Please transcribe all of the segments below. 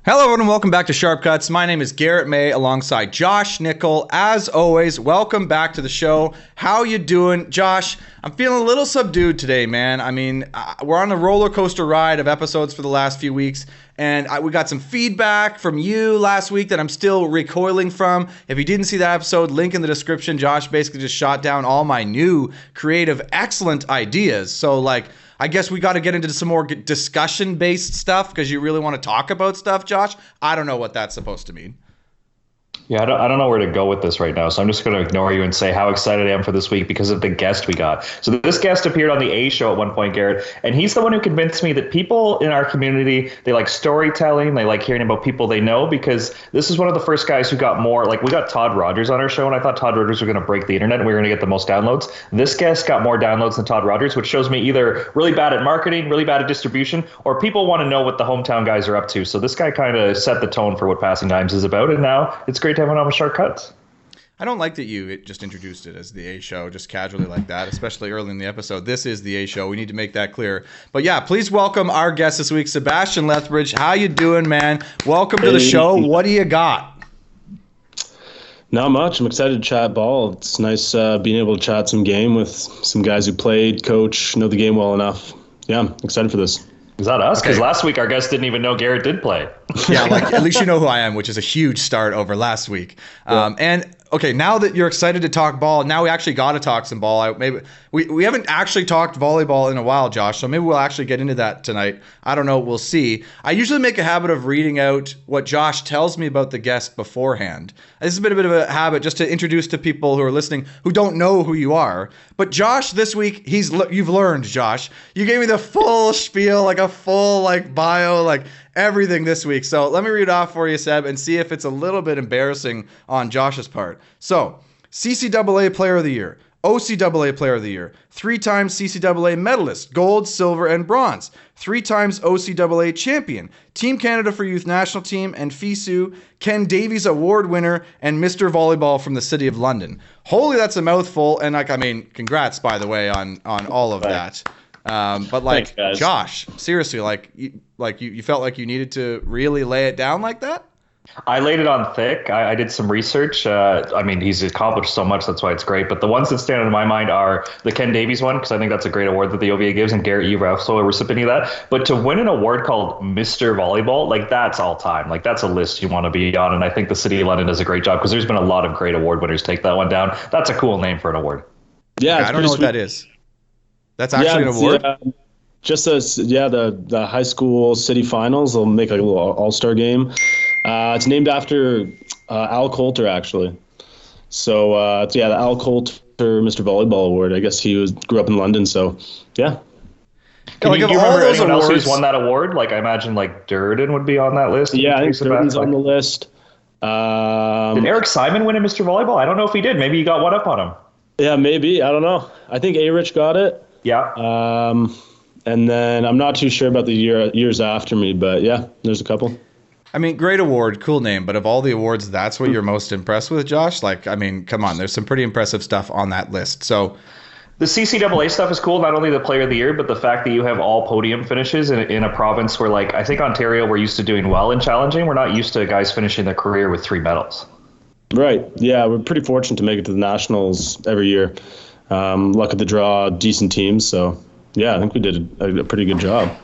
Hello, everyone, and welcome back to Sharp Cuts. My name is Garrett May alongside Josh Nickel. As always, welcome back to the show. How you doing, Josh? I'm feeling a little subdued today, man. I mean, we're on a roller coaster ride of episodes for the last few weeks, and we got some feedback from you last week that I'm still recoiling from. If you didn't see that episode, link in the description. Josh basically just shot down all my new creative, excellent ideas. So, I guess we got to get into some more discussion-based stuff because you really want to talk about stuff, Josh. I don't know what that's supposed to mean. Yeah, I don't know where to go with this right now, so I'm just going to ignore you and say how excited I am for this week because of the guest we got. So this guest appeared on the A Show at one point, Garrett, and he's the one who convinced me that people in our community, they like storytelling, they like hearing about people they know, because this is one of the first guys who got more, we got Todd Rogers on our show, and I thought Todd Rogers were going to break the internet and we were going to get the most downloads. This guest got more downloads than Todd Rogers, which shows me either really bad at marketing, really bad at distribution, or people want to know what the hometown guys are up to. So this guy kind of set the tone for what Passin Dimes is about, and now it's great to have him on with Sharp Cuts. I don't like that you just introduced it as the A Show, just casually like that, especially early in the episode. This is the A Show. We need to make that clear. But yeah, please welcome our guest this week, Sebastian Lethbridge. How you doing, man? Welcome to the show. What do you got? Not much. I'm excited to chat ball. It's nice being able to chat some game with some guys who played, coach, know the game well enough. Yeah, I'm excited for this. Is that us? Because last week our guest didn't even know Garrett did play. Yeah, at least you know who I am, which is a huge start over last week. Yeah. And okay, now that you're excited to talk ball, now we actually got to talk some ball. Maybe we haven't actually talked volleyball in a while, Josh, so maybe we'll actually get into that tonight. I don't know. We'll see. I usually make a habit of reading out what Josh tells me about the guest beforehand. This has been a bit of a habit just to introduce to people who are listening who don't know who you are. But Josh, this week, you've learned, Josh. You gave me the full spiel, a full bio, everything this week. So let me read off for you, Seb, and see if it's a little bit embarrassing on Josh's part. So, CCAA Player of the Year, OCAA Player of the Year, 3 times CCAA medalist, gold, silver, and bronze, 3 times OCAA champion, Team Canada for Youth National Team and FISU, Ken Davies Award winner, and Mr. Volleyball from the City of London. Holy, that's a mouthful, and congrats, by the way, on all of that. But Thanks, Josh, seriously, you felt like you needed to really lay it down like that? I laid it on thick. I did some research. He's accomplished so much, that's why it's great. But the ones that stand out in my mind are the Ken Davies one, because I think that's a great award that the OVA gives, and Garrett, you're also a recipient of that. But to win an award called Mr. Volleyball, that's all time. That's a list you want to be on, and I think the City of London does a great job, because there's been a lot of great award winners take that one down. That's a cool name for an award. Yeah, I don't know what that is. That's actually an award? Just the high school city finals. They'll make a little all-star game. It's named after Al Coulter, actually. So, the Al Coulter Mr. Volleyball Award. I guess he grew up in London, so, yeah. Do you remember anyone else who's won that award? I imagine, Durden would be on that list. Yeah, I think Durden's on the list. Did Eric Simon win a Mr. Volleyball? I don't know if he did. Maybe you got one up on him. Yeah, maybe. I don't know. I think A-Rich got it. Yeah. And then I'm not too sure about the years after me, but, yeah, there's a couple. Great award, cool name, but of all the awards, that's what you're most impressed with, Josh? Come on, there's some pretty impressive stuff on that list. So the CCAA stuff is cool, not only the Player of the Year, but the fact that you have all podium finishes in a province where, I think Ontario, we're used to doing well in challenging. We're not used to guys finishing their career with 3 medals. Right. Yeah, we're pretty fortunate to make it to the Nationals every year. Luck of the draw, decent teams. So, yeah, I think we did a pretty good job.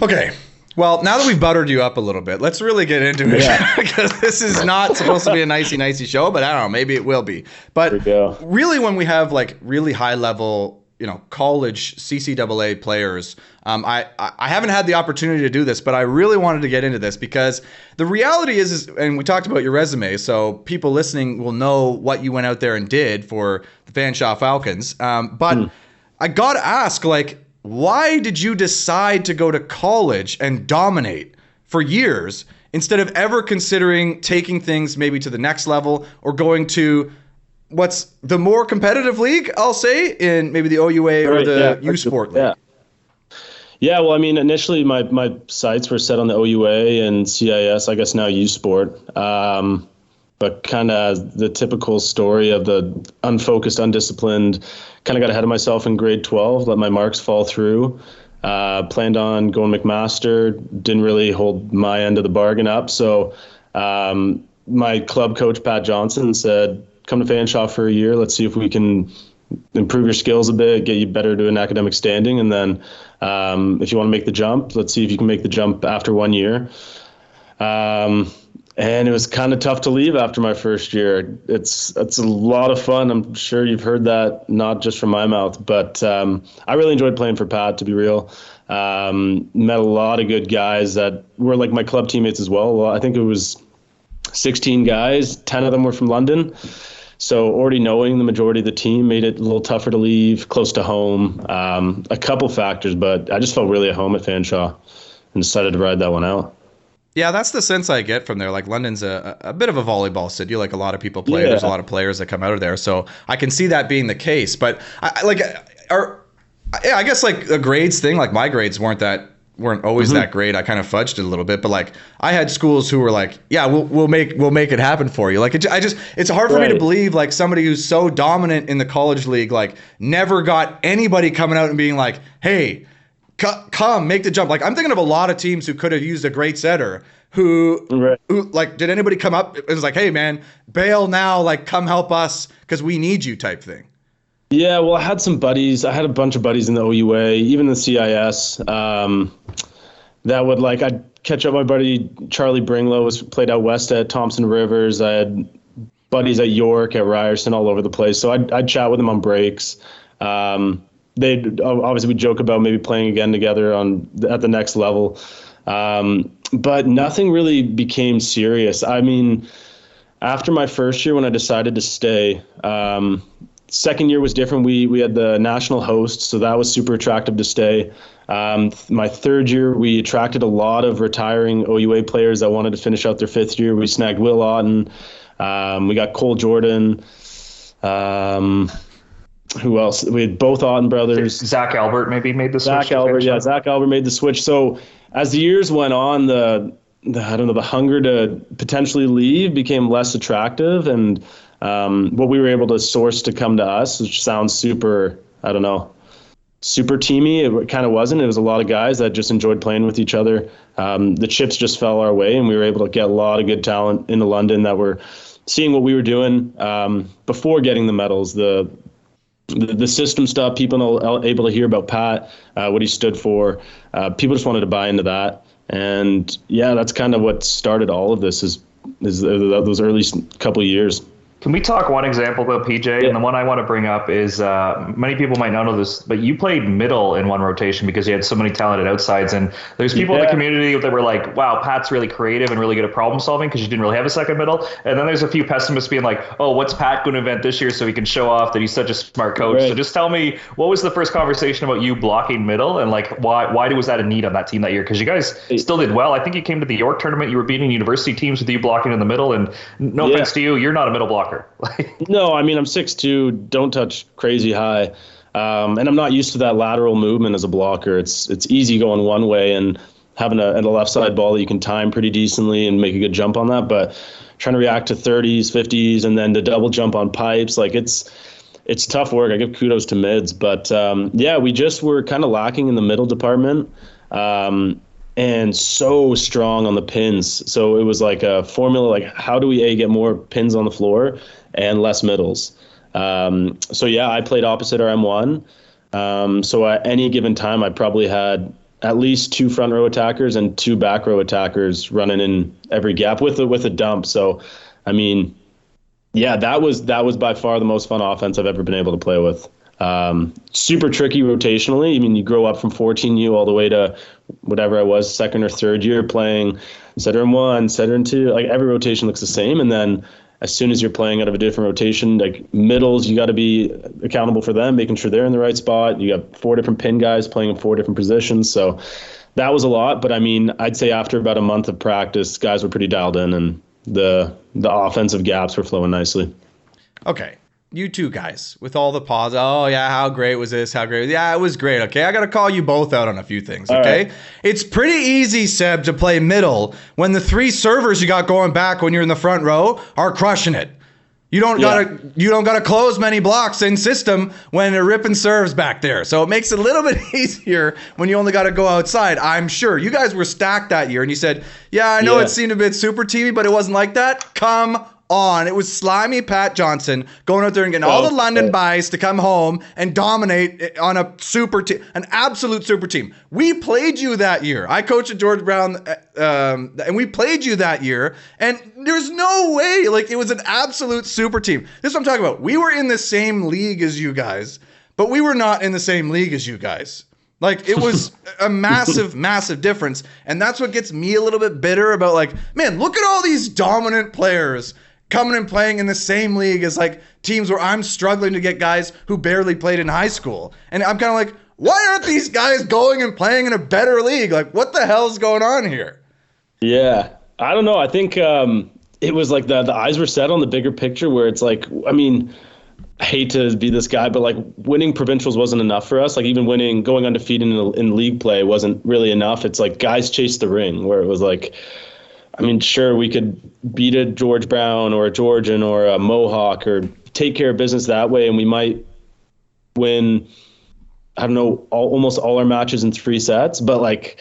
Okay. Well, now that we've buttered you up a little bit, let's really get into it. Yeah. Because this is not supposed to be a nicey show, but I don't know, maybe it will be. But really, when we have really high level, college CCAA players, I haven't had the opportunity to do this, but I really wanted to get into this because the reality is, and we talked about your resume, so people listening will know what you went out there and did for the Fanshawe Falcons. But I got to ask, why did you decide to go to college and dominate for years instead of ever considering taking things maybe to the next level or going to what's the more competitive league, I'll say, in maybe the OUA or the U Sport league? Yeah, well, initially my sights were set on the OUA and CIS, I guess now U Sport. But kind of the typical story of the unfocused, undisciplined, kind of got ahead of myself in grade 12, let my marks fall through. Planned on going McMaster. Didn't really hold my end of the bargain up. So my club coach, Pat Johnson, said, come to Fanshawe for a year. Let's see if we can improve your skills a bit, get you better to an academic standing. And then if you want to make the jump, let's see if you can make the jump after 1 year. And it was kind of tough to leave after my first year. It's a lot of fun. I'm sure you've heard that, not just from my mouth, but I really enjoyed playing for Pat, to be real. Met a lot of good guys that were like my club teammates as well. Well, I think it was 16 guys, 10 of them were from London. So already knowing the majority of the team made it a little tougher to leave, close to home. A couple factors, but I just felt really at home at Fanshawe and decided to ride that one out. Yeah, that's the sense I get from there. Like London's a bit of a volleyball city. Like a lot of people play. Yeah. There's a lot of players that come out of there. So I can see that being the case. But I guess like a grades thing, like my grades weren't always that great. I kind of fudged it a little bit, but like I had schools who were like, yeah, we'll make it happen for you. Like it's hard for me to believe like somebody who's so dominant in the college league, like never got anybody coming out and being like, hey, come make the jump. Like I'm thinking of a lot of teams who could have used a great setter who like, did anybody come up? It was like, hey man, bail now, like come help us because we need you type thing. Yeah, well, I had some buddies. I had a bunch of buddies in the OUA, even the CIS, that would like, I'd catch up. My buddy Charlie Bringlow played out west at Thompson Rivers. I had buddies at York, at Ryerson, all over the place. So I'd chat with them on breaks. They'd obviously we joke about maybe playing again together at the next level. But nothing really became serious. I mean, after my first year when I decided to stay, second year was different. We had the national host, so that was super attractive to stay. My third year, we attracted a lot of retiring OUA players that wanted to finish out their fifth year. We snagged Will Otten. We got Cole Jordan. Who else? We had both Otten brothers. Zach Albert maybe made the switch. Zach Albert made the switch. So as the years went on, the hunger to potentially leave became less attractive, and what we were able to source to come to us, which sounds super, super teamy. It kind of wasn't. It was a lot of guys that just enjoyed playing with each other. The chips just fell our way, and we were able to get a lot of good talent into London that were seeing what we were doing before getting the medals. The system stuff, people able to hear about Pat, what he stood for. People just wanted to buy into that. And yeah, that's kind of what started all of this is those early couple of years. Can we talk one example about PJ? Yeah. And the one I want to bring up is many people might not know this, but you played middle in one rotation because you had so many talented outsides. And there's people in the community that were like, wow, Pat's really creative and really good at problem solving because you didn't really have a second middle. And then there's a few pessimists being like, oh, what's Pat going to invent this year so he can show off that he's such a smart coach? Right. So just tell me, what was the first conversation about you blocking middle, and like why was that a need on that team that year? Because you guys still did well. I think you came to the York tournament. You were beating university teams with you blocking in the middle. And no offense to you, you're not a middle blocker. No, I mean, I'm 6'2", don't touch crazy high. And I'm not used to that lateral movement as a blocker. It's easy going one way and having a left side ball that you can time pretty decently and make a good jump on that. But trying to react to 30s, 50s, and then to double jump on pipes, like it's tough work. I give kudos to mids. But we just were kind of lacking in the middle department. And so strong on the pins. So it was like a formula, like how do we get more pins on the floor and less middles? I played opposite our M1. So at any given time, I probably had at least 2 front row attackers and 2 back row attackers running in every gap with a dump. So, I mean, yeah, that was by far the most fun offense I've ever been able to play with. Super tricky rotationally. I mean, you grow up from 14U all the way to whatever I was, second or third year playing setter in 1, setter in 2. Like every rotation looks the same. And then as soon as you're playing out of a different rotation, like middles, you got to be accountable for them, making sure they're in the right spot. You got 4 different pin guys playing in 4 different positions. So that was a lot. But I mean, I'd say after about a month of practice, guys were pretty dialed in, and the offensive gaps were flowing nicely. Okay. You two guys with all the pause. Oh yeah, how great was this? How great? Yeah, it was great. Okay, I got to call you both out on a few things. Okay, It's pretty easy, Seb, to play middle when the 3 servers you got going back when you're in the front row are crushing it. You don't gotta close many blocks in system when they're ripping serves back there. So it makes it a little bit easier when you only gotta go outside. I'm sure you guys were stacked that year, and you said, "Yeah, I know it seemed a bit super teamy, but it wasn't like that." Come on, it was slimy Pat Johnson going out there and getting all the London buys to come home and dominate on a super team, an absolute super team. We played you that year. I coached at George Brown, and we played you that year, and there's no way, like, it was an absolute super team. This is what I'm talking about. We were in the same league as you guys, but we were not in the same league as you guys. Like, it was a massive, massive difference, and that's what gets me a little bit bitter about, like, man, look at all these dominant players coming and playing in the same league as like teams where I'm struggling to get guys who barely played in high school. And I'm kind of like, why aren't these guys going and playing in a better league? Like, what the hell's going on here? Yeah, I don't know. I think it was like the eyes were set on the bigger picture where it's like, I mean, I hate to be this guy, but like winning provincials wasn't enough for us. Like even going undefeated in league play wasn't really enough. It's like guys chase the ring where it was like, I mean, sure, we could beat a George Brown or a Georgian or a Mohawk or take care of business that way, and we might win, I don't know, almost all our matches in 3 sets. But, like,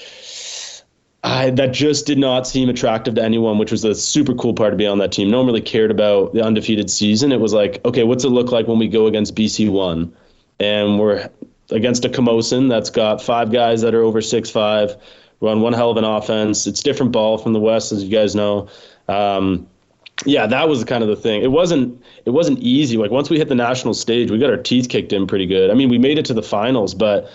that just did not seem attractive to anyone, which was the super cool part to be on that team. No one really cared about the undefeated season. It was like, okay, what's it look like when we go against BC1? And we're against a Camosun that's got 5 guys that are over 6'5", run one hell of an offense. It's different ball from the West, as you guys know. Yeah, that was kind of the thing. It wasn't easy. Like once we hit the national stage, we got our teeth kicked in pretty good. I mean, we made it to the finals, but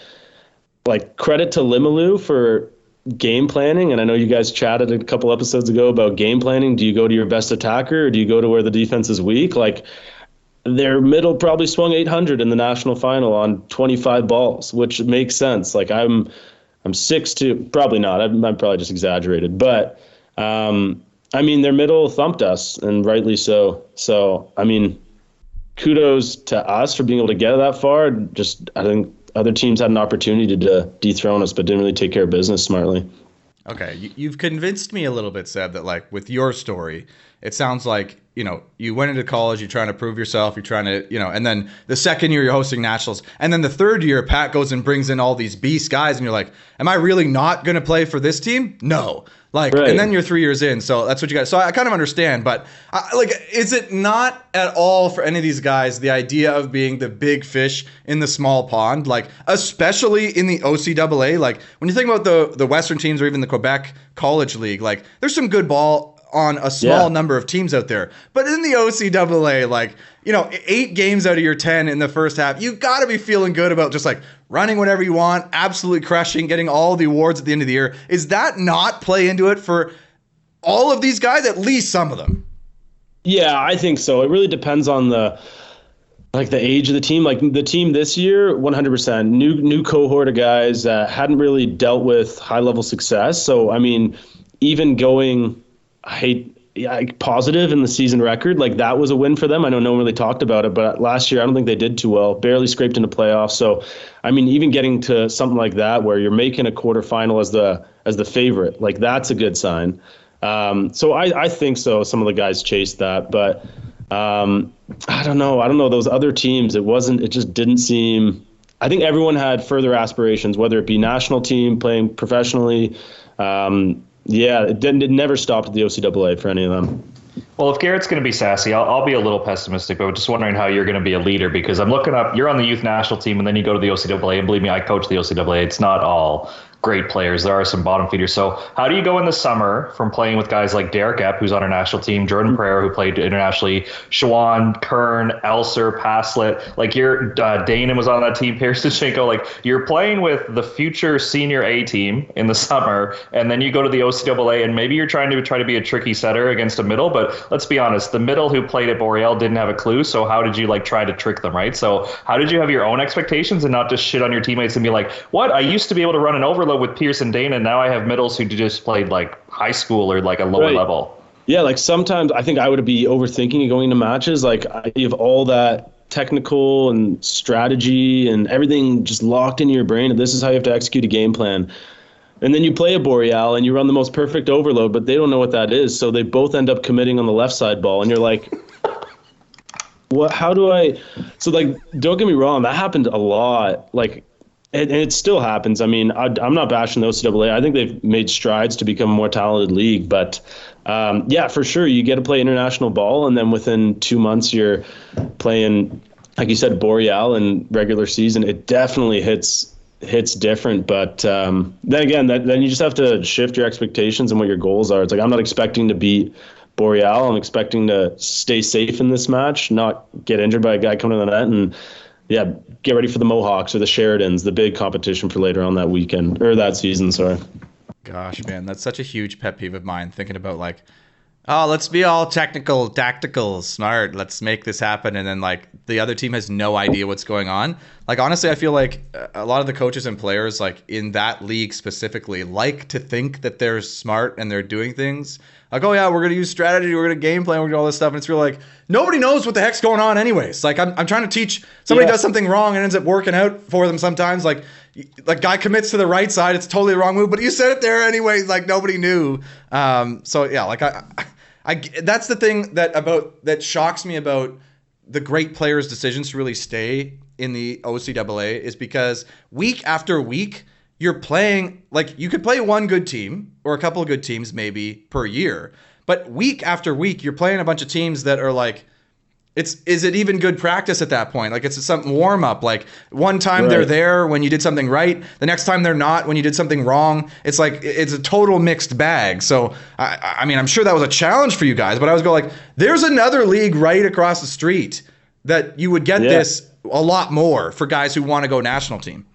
like credit to Limilu for game planning. And I know you guys chatted a couple episodes ago about game planning. Do you go to your best attacker or do you go to where the defense is weak? Like their middle probably swung 800 in the national final on 25 balls, which makes sense. Like I'm 6'2", probably not. I'm probably just exaggerated, but I mean, their middle thumped us, and rightly so. So, I mean, kudos to us for being able to get that far. Just, I think other teams had an opportunity to dethrone us, but didn't really take care of business smartly. Okay, you've convinced me a little bit, Seb, that like with your story, it sounds like, you know, you went into college, you're trying to prove yourself, you're trying to, you know, and then the second year you're hosting nationals, and then the third year Pat goes and brings in all these beast guys, and you're like, am I really not going to play for this team? No. Like, right. And then you're 3 years in, so that's what you got. So I kind of understand, but like, is it not at all for any of these guys the idea of being the big fish in the small pond, like especially in the OCAA? Like when you think about the Western teams or even the Quebec College League, like there's some good ball on a small number of teams out there, but in the OCAA, like, you know, 8 games out of your 10 in the first half, you got to be feeling good about just like running whatever you want, absolutely crushing, getting all the awards at the end of the year. Is that not play into it for all of these guys, at least some of them? Yeah, I think so. It really depends on the age of the team. Like the team this year, 100% new cohort of guys that hadn't really dealt with high level success. So I mean, even going positive in the season record, like that was a win for them. I know no one really talked about it, but last year I don't think they did too well, barely scraped into playoffs. So I mean, even getting to something like that where you're making a quarterfinal as the favorite, like that's a good sign. So I think so. Some of the guys chased that, but I don't know those other teams. It just didn't seem. I think everyone had further aspirations, whether it be national team playing professionally. Yeah, it never stopped at the OCAA for any of them. Well, if Garrett's going to be sassy, I'll be a little pessimistic, but I'm just wondering how you're going to be a leader, because I'm looking up, you're on the youth national team, and then you go to the OCAA, and believe me, I coach the OCAA. It's not all great players. There are some bottom feeders. So how do you go in the summer from playing with guys like Derek Epp, who's on our national team, Jordan Pereira, who played internationally, Shawan, Kern, Elser, Paslet, like you're Danon was on that team, Pierce Dachenko, like you're playing with the future senior A team in the summer, and then you go to the OCAA, and maybe you're trying to be a tricky setter against a middle, but let's be honest, the middle who played at Boreal didn't have a clue, so how did you like try to trick them, right? So how did you have your own expectations and not just shit on your teammates and be like, what? I used to be able to run an overload with Pierce and Dana, and now I have middles who just played like high school or like a lower level. Yeah, like sometimes I think I would be overthinking and going into matches. Like you have all that technical and strategy and everything just locked into your brain, and this is how you have to execute a game plan. And then you play a Boreal and you run the most perfect overload, but they don't know what that is, so they both end up committing on the left side ball, and you're like, what? How do I? So like, don't get me wrong, that happened a lot. Like, and it still happens. I mean, I'm not bashing the OCAA. I think they've made strides to become a more talented league. But yeah, for sure, you get to play international ball, and then within 2 months, you're playing, like you said, Boreal in regular season. It definitely hits different. But then again, then you just have to shift your expectations and what your goals are. It's like, I'm not expecting to beat Boreal. I'm expecting to stay safe in this match, not get injured by a guy coming to the net, and yeah, get ready for the Mohawks or the Sheridans, the big competition for later on that weekend or that season. Sorry. Gosh, man, that's such a huge pet peeve of mine. Thinking about like, oh, let's be all technical, tactical, smart. Let's make this happen, and then like the other team has no idea what's going on. Like honestly, I feel like a lot of the coaches and players, like in that league specifically, like to think that they're smart and they're doing things. Like, oh yeah, we're gonna use strategy, we're gonna game plan, we're gonna do all this stuff, and it's really like nobody knows what the heck's going on, anyways. Like I'm trying to teach somebody does something wrong and ends up working out for them sometimes. Like guy commits to the right side, it's totally the wrong move, but you said it there anyway. Like nobody knew. So yeah, like I that's the thing that shocks me about the great players' decisions to really stay in the OCAA is because week after week you're playing, like you could play one good team or a couple of good teams maybe per year, but week after week you're playing a bunch of teams that are like, is it even good practice at that point? Like it's some warm up. Like one time they're there when you did something right, the next time they're not when you did something wrong. It's like it's a total mixed bag. So I mean, I'm sure that was a challenge for you guys, but I was going like, there's another league right across the street that you would get this a lot more for guys who want to go national team.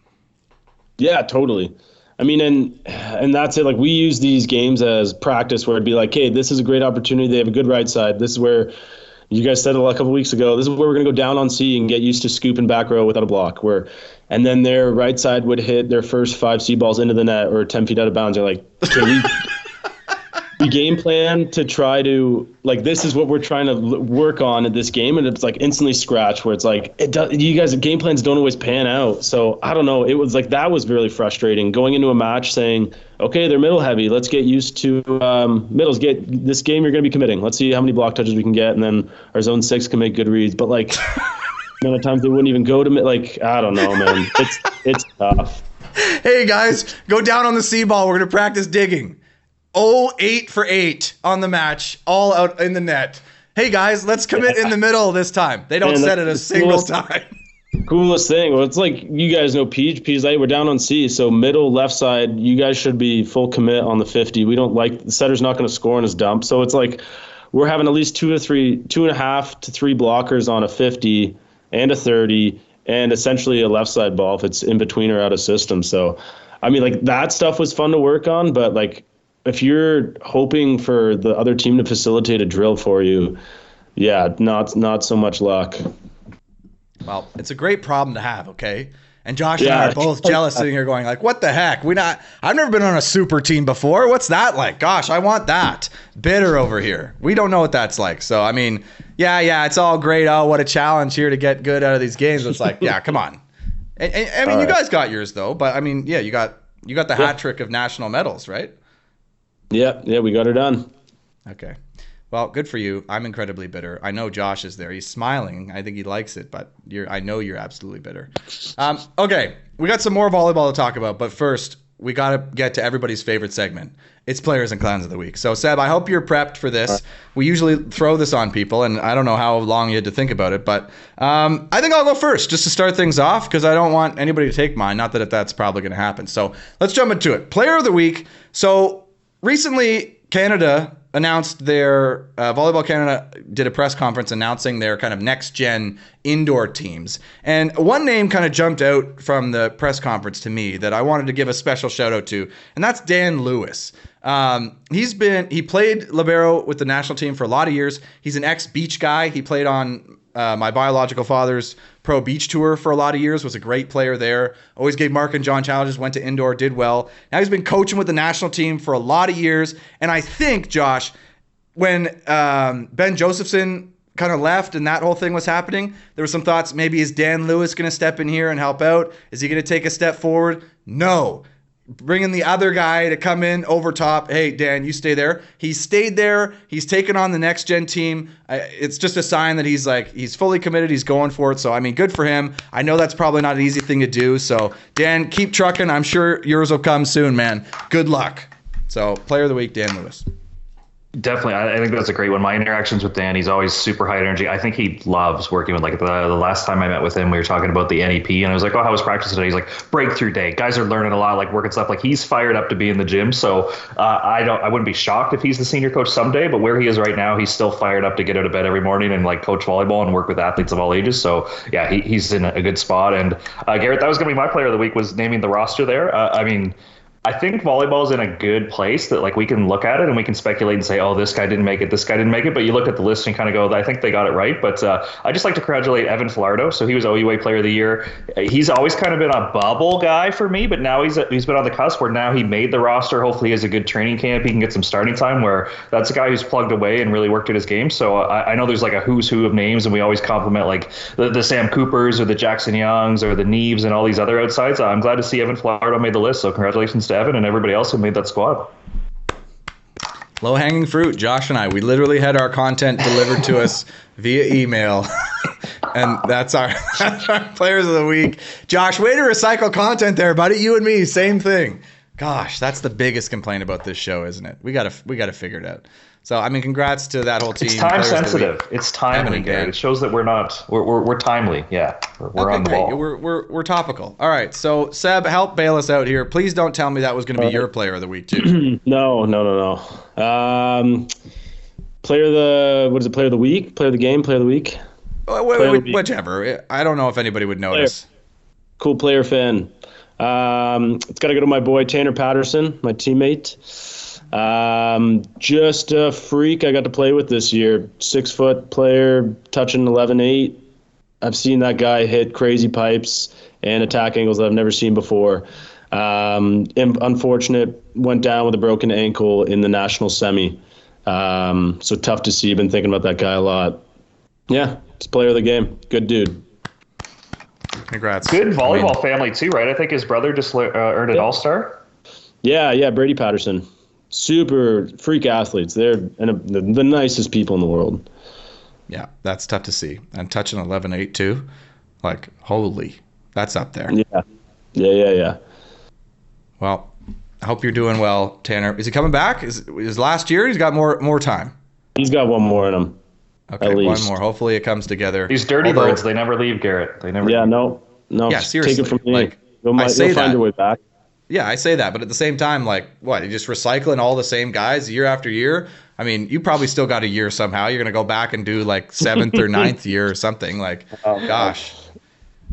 Yeah, totally. I mean, and that's it. Like we use these games as practice where it'd be like, hey, this is a great opportunity. They have a good right side. This is where you guys said it a couple of weeks ago. This is where we're going to go down on C and get used to scooping back row without a block. And then their right side would hit their first 5 C balls into the net or 10 feet out of bounds. You're like, can we game plan to try to, like, this is what we're trying to work on in this game, and it's like instantly scratch where it's like you guys, game plans don't always pan out. So I don't know, it was like that was really frustrating going into a match saying, okay, they're middle heavy, let's get used to middles, get this game, you're going to be committing, let's see how many block touches we can get, and then our zone 6 can make good reads. But like amount of times they wouldn't even go to like, I don't know, man, it's tough. Hey guys, go down on the C ball, we're going to practice digging. 8 for 8 on the match, all out in the net. Hey guys, let's commit in the middle this time. They don't set it a single time. Coolest thing. Well, it's like, you guys know Peach Light, we're down on C, so middle left side, you guys should be full commit on the 50. We don't like, the setter's not going to score on his dump. So it's like we're having at least 2.5 to 3 blockers on a 50 and a 30 and essentially a left side ball if it's in between or out of system. So I mean, like, that stuff was fun to work on, but like, if you're hoping for the other team to facilitate a drill for you, yeah, not so much luck. Well, it's a great problem to have, okay? And Josh and I are both jealous sitting here going like, what the heck? I've never been on a super team before. What's that like? Gosh, I want that. Bitter over here. We don't know what that's like. So, I mean, yeah, it's all great. Oh, what a challenge here to get good out of these games. It's like, yeah, come on. And I mean, you guys got yours though, but I mean, yeah, you got the hat trick of national medals, right? Yeah, we got her done. Okay. Well, good for you. I'm incredibly bitter. I know Josh is there. He's smiling. I think he likes it, but I know you're absolutely bitter. Okay, we got some more volleyball to talk about, but first, we got to get to everybody's favorite segment. It's Players and Clowns of the Week. So, Seb, I hope you're prepped for this. We usually throw this on people, and I don't know how long you had to think about it, but I think I'll go first just to start things off because I don't want anybody to take mine. Not that that's probably going to happen. So, let's jump into it. Player of the Week. So, recently, Canada announced their Volleyball Canada did a press conference announcing their kind of next-gen indoor teams. And one name kind of jumped out from the press conference to me that I wanted to give a special shout-out to, and that's Dan Lewis. He played libero with the national team for a lot of years. He's an ex-beach guy. He played on my biological father's pro beach tour for a lot of years, was a great player there. Always gave Mark and John challenges, went to indoor, did well. Now he's been coaching with the national team for a lot of years. And I think, Josh, when Ben Josephson kind of left and that whole thing was happening, there were some thoughts, maybe is Dan Lewis going to step in here and help out? Is he going to take a step forward? No. bringing the other guy to come in over top. Hey, Dan, you stay there. He's stayed there. He's taken on the next gen team. It's just a sign that he's fully committed. He's going for it. So, I mean, good for him. I know that's probably not an easy thing to do. So, Dan, keep trucking. I'm sure yours will come soon, man. Good luck. So, player of the week, Dan Lewis. Definitely. I think that's a great one. My interactions with Dan, he's always super high energy. I think he loves working with, like, the last time I met with him, we were talking about the NEP, and I was like, oh, how was practice today? He's like, breakthrough day. Guys are learning a lot, like working stuff. Like, he's fired up to be in the gym. So I wouldn't be shocked if he's the senior coach someday, but where he is right now, he's still fired up to get out of bed every morning and like coach volleyball and work with athletes of all ages. So yeah, he's in a good spot. And Garrett, that was going to be my player of the week, was naming the roster there. I mean, I think volleyball is in a good place that like we can look at it and we can speculate and say, oh, this guy didn't make it, this guy didn't make it. But you look at the list and kind of go, I think they got it right. But I just like to congratulate Evan Falardo. So he was OUA Player of the Year. He's always kind of been a bubble guy for me, but now he's been on the cusp where now he made the roster. Hopefully he has a good training camp. He can get some starting time, where that's a guy who's plugged away and really worked at his game. So I know there's like a who's who of names, and we always compliment like the Sam Coopers or the Jackson Youngs or the Neves and all these other outsides. I'm glad to see Evan Falardo made the list. So congratulations to Evan and everybody else who made that squad. Low-hanging fruit, Josh and I. We literally had our content delivered to us via email. And that's our players of the week. Josh, way to recycle content there, buddy. You and me, same thing. Gosh, that's the biggest complaint about this show, isn't it? We gotta figure it out. So, I mean, congrats to that whole team. It's time sensitive. It's timely, Garrett. It shows that we're timely. Yeah, we're on the ball. We're topical. All right. So, Seb, help bail us out here. Please don't tell me that was going to be your player of the week too. No. Player of the week? Player of the game? Player of the week? Whichever. I don't know if anybody would notice. Cool player fan. It's got to go to my boy Tanner Patterson, my teammate. Just a freak I got to play with this year. 6-foot player, touching 11-8. I've seen that guy hit crazy pipes and attack angles that I've never seen before. Unfortunate, went down with a broken ankle in the national semi. So tough to see. Been thinking about that guy a lot. Yeah, it's player of the game. Good dude. Congrats. Good volleyball family too, right? I think his brother just earned an All-Star. Yeah, Brady Patterson. Super freak athletes. They're the nicest people in the world. Yeah, that's tough to see. And touching 11-8 too. Like, holy, that's up there. Yeah. Well, I hope you're doing well, Tanner. Is he coming back? Is last year? He's got more time. He's got one more in him. Okay, at least. One more. Hopefully it comes together. These dirty birds, they never leave, Garrett. They never. Yeah, no. Yeah, seriously. Take it from me. Like, you'll find your way back. Yeah, I say that, but at the same time, like, what? You just recycling all the same guys year after year? I mean, you probably still got a year somehow. You're going to go back and do like 7th or 9th year or something. Like, gosh.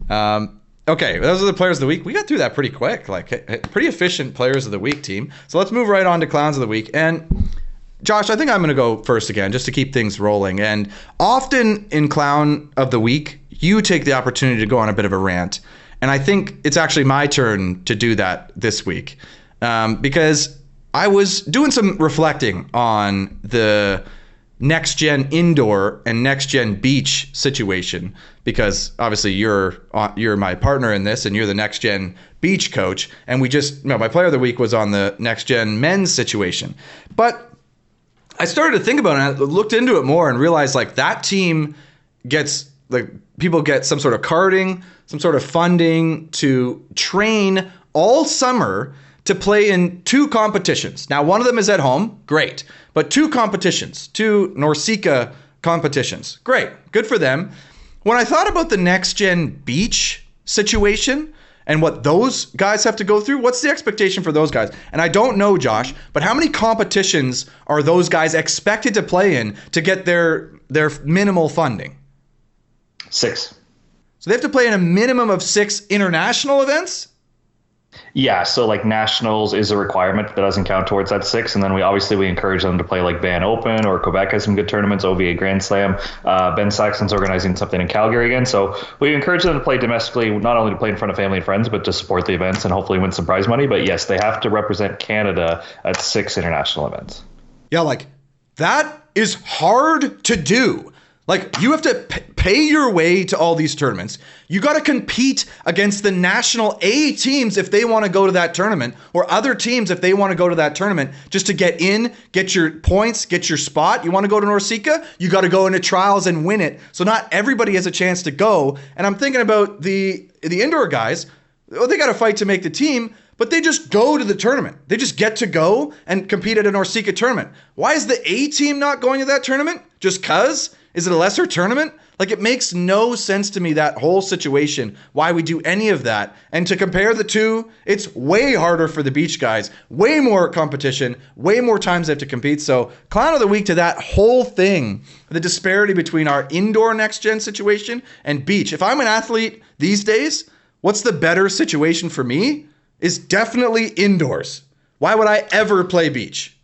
Okay, those are the players of the week. We got through that pretty quick. Like, pretty efficient players of the week, team. So let's move right on to clowns of the week. And Josh, I think I'm going to go first again, just to keep things rolling. And often in clown of the week, you take the opportunity to go on a bit of a rant. And I think it's actually my turn to do that this week, because I was doing some reflecting on the next gen indoor and next gen beach situation, because obviously you're my partner in this and you're the next gen beach coach. And my player of the week was on the next gen men's situation. But I started to think about it, and I looked into it more and realized like that team gets, like, people get some sort of carding, some sort of funding to train all summer to play in 2 competitions. Now, one of them is at home, great. But 2 competitions, 2 NORCECA competitions, great, good for them. When I thought about the next gen beach situation and what those guys have to go through, what's the expectation for those guys? And I don't know, Josh, but how many competitions are those guys expected to play in to get their minimal funding? 6. So they have to play in a minimum of 6 international events? Yeah, so like nationals is a requirement that doesn't count towards that 6, and then we encourage them to play like Van Open, or Quebec has some good tournaments, OVA Grand Slam. Ben Saxon's organizing something in Calgary again, so we encourage them to play domestically, not only to play in front of family and friends, but to support the events and hopefully win some prize money. But yes, they have to represent Canada at 6 international events. Yeah, like that is hard to do. Like, you have to pay your way to all these tournaments. You got to compete against the national A teams if they want to go to that tournament, or other teams if they want to go to that tournament, just to get in, get your points, get your spot. You want to go to Norseca? You got to go into trials and win it. So not everybody has a chance to go. And I'm thinking about the indoor guys. Well, they got to fight to make the team, but they just go to the tournament. They just get to go and compete at a Norseca tournament. Why is the A team not going to that tournament? Just cuz? Is it a lesser tournament? Like, it makes no sense to me, that whole situation, why we do any of that. And to compare the two, it's way harder for the beach guys, way more competition, way more times they have to compete. So clown of the week to that whole thing, the disparity between our indoor next gen situation and beach. If I'm an athlete these days, what's the better situation for me is definitely indoors. Why would I ever play beach?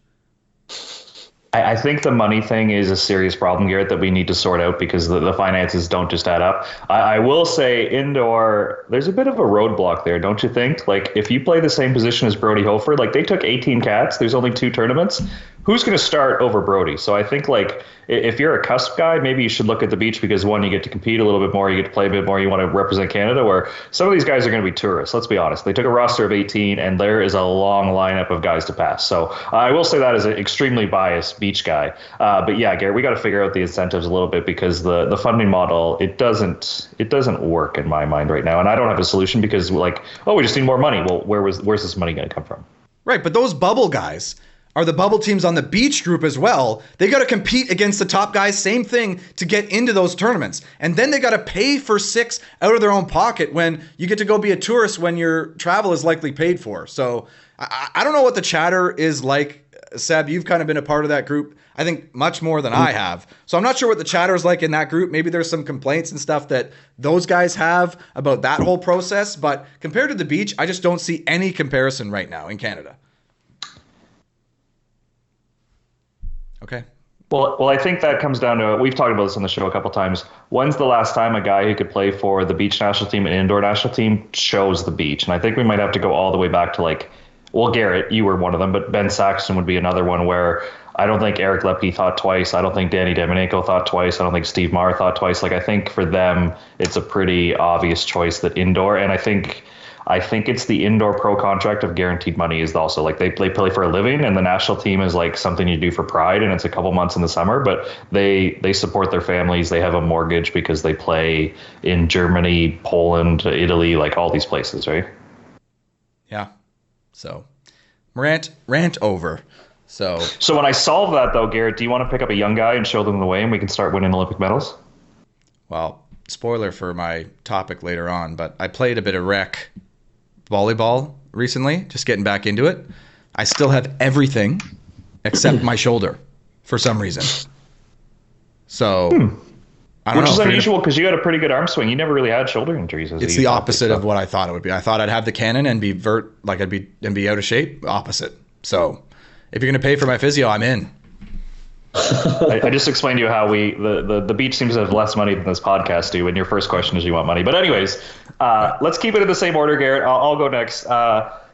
I think the money thing is a serious problem, Garrett, that we need to sort out because the finances don't just add up. I will say indoor, there's a bit of a roadblock there, don't you think? Like, if you play the same position as Brody Hofer, like, they took 18 cats, there's only 2 tournaments. Who's going to start over Brody? So I think, like, if you're a cusp guy, maybe you should look at the beach because, one, you get to compete a little bit more, you get to play a bit more, you want to represent Canada, where some of these guys are going to be tourists. Let's be honest. They took a roster of 18, and there is a long lineup of guys to pass. So I will say that as an extremely biased beach guy. But yeah, Garrett, we got to figure out the incentives a little bit because the funding model, it doesn't work in my mind right now. And I don't have a solution because, like, we just need more money. Well, where's this money going to come from? Right, but those bubble guys are the bubble teams on the beach group as well. They got to compete against the top guys, same thing, to get into those tournaments. And then they got to pay for 6 out of their own pocket when you get to go be a tourist when your travel is likely paid for. So I don't know what the chatter is like. Seb, you've kind of been a part of that group, I think, much more than I have. So I'm not sure what the chatter is like in that group. Maybe there's some complaints and stuff that those guys have about that whole process. But compared to the beach, I just don't see any comparison right now in Canada. Okay. Well, I think that comes down to, we've talked about this on the show a couple times. When's the last time a guy who could play for the beach national team and indoor national team chose the beach? And I think we might have to go all the way back to, like, well, Garrett, you were one of them, but Ben Saxton would be another one where I don't think Eric Lepke thought twice. I don't think Danny Demeneko thought twice. I don't think Steve Maher thought twice. Like, I think for them, it's a pretty obvious choice that indoor, and I think it's the indoor pro contract of guaranteed money is also, like, they play for a living, and the national team is like something you do for pride, and it's a couple months in the summer, but they support their families. They have a mortgage because they play in Germany, Poland, Italy, like all these places, right? Yeah. So rant over. So when I solve that, though, Garrett, do you want to pick up a young guy and show them the way and we can start winning Olympic medals? Well, spoiler for my topic later on, but I played a bit of rec volleyball recently, just getting back into it. I still have everything except my shoulder for some reason. So I don't know. Which is unusual because you had a pretty good arm swing. You never really had shoulder injuries. It's the opposite of what I thought it would be. I thought I'd have the cannon and be be out of shape. Opposite. So if you're going to pay for my physio, I'm in. I just explained to you how the beach seems to have less money than this podcast do, and your first question is you want money. But anyways, let's keep it in the same order, Garrett. I'll go next.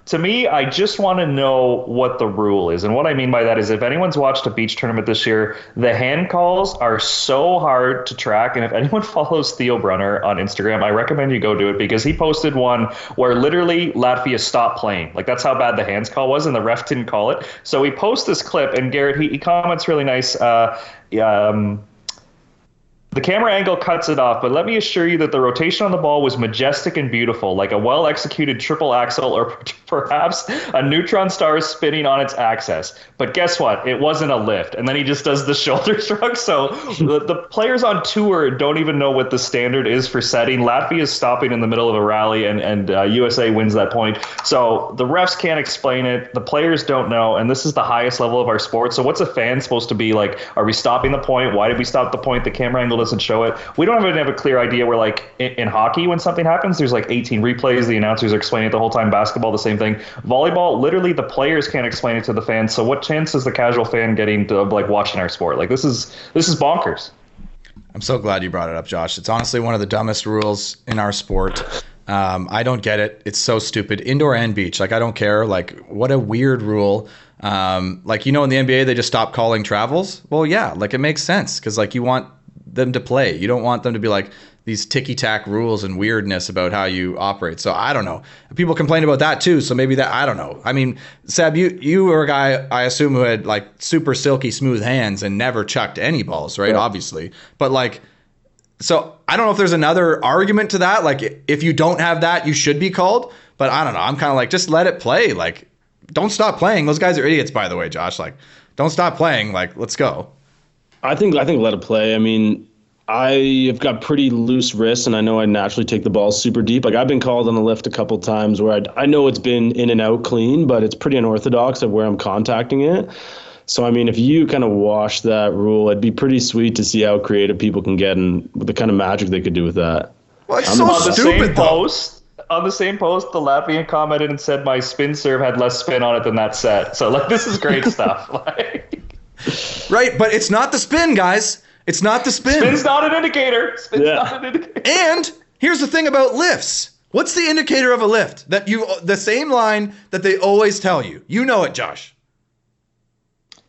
To me, I just want to know what the rule is. And what I mean by that is if anyone's watched a beach tournament this year, the hand calls are so hard to track. And if anyone follows Theo Brunner on Instagram, I recommend you go do it because he posted one where literally Latvia stopped playing. Like, that's how bad the hands call was, and the ref didn't call it. So he posts this clip, and Garrett, he comments really nice. The camera angle cuts it off, but let me assure you that the rotation on the ball was majestic and beautiful, like a well-executed triple axel or perhaps a neutron star spinning on its axis. But guess what? It wasn't a lift. And then he just does the shoulder shrug. So the players on tour don't even know what the standard is for setting. Latvia is stopping in the middle of a rally, and USA wins that point. So the refs can't explain it. The players don't know, and this is the highest level of our sport. So what's a fan supposed to be like? Are we stopping the point? Why did we stop the point? The camera angle doesn't show it. We don't even have a clear idea. We're like in hockey, when something happens, there's like 18 replays. The announcers are explaining it the whole time. Basketball, the same thing. Volleyball, literally the players can't explain it to the fans. So what chance is the casual fan getting to like watching our sport? Like this is bonkers. I'm so glad you brought it up, Josh. It's honestly one of the dumbest rules in our sport. I don't get it. It's so stupid. Indoor and beach. Like, I don't care. Like, what a weird rule. Like, in the NBA, they just stopped calling travels. Well, yeah, like it makes sense because like you want them to play. You don't want them to be like these ticky-tack rules and weirdness about how you operate. So I don't know. People complain about that too. So maybe that, I don't know. I mean, Seb, you were a guy, I assume, who had like super silky smooth hands and never chucked any balls, right? Yeah. Obviously. But like, so I don't know if there's another argument to that. Like if you don't have that, you should be called. But I don't know. I'm kind of like, just let it play. Like, don't stop playing. Those guys are idiots, by the way, Josh. Like, don't stop playing. Like, let's go. I think let it play. I mean, I've got pretty loose wrists, and I know I naturally take the ball super deep. Like I've been called on a lift a couple times where I know it's been in and out clean, but it's pretty unorthodox of where I'm contacting it. So, I mean, if you kind of wash that rule, it'd be pretty sweet to see how creative people can get and the kind of magic they could do with that. Well, it's so stupid, though. On the same post, the Latvian commented and said my spin serve had less spin on it than that set. So, like, this is great stuff. Like, right, but it's not the spin, guys. It's not the spin. Spin's not an indicator. Not an indicator. And here's the thing about lifts. What's the indicator of a lift? The same line that they always tell you. You know it, Josh.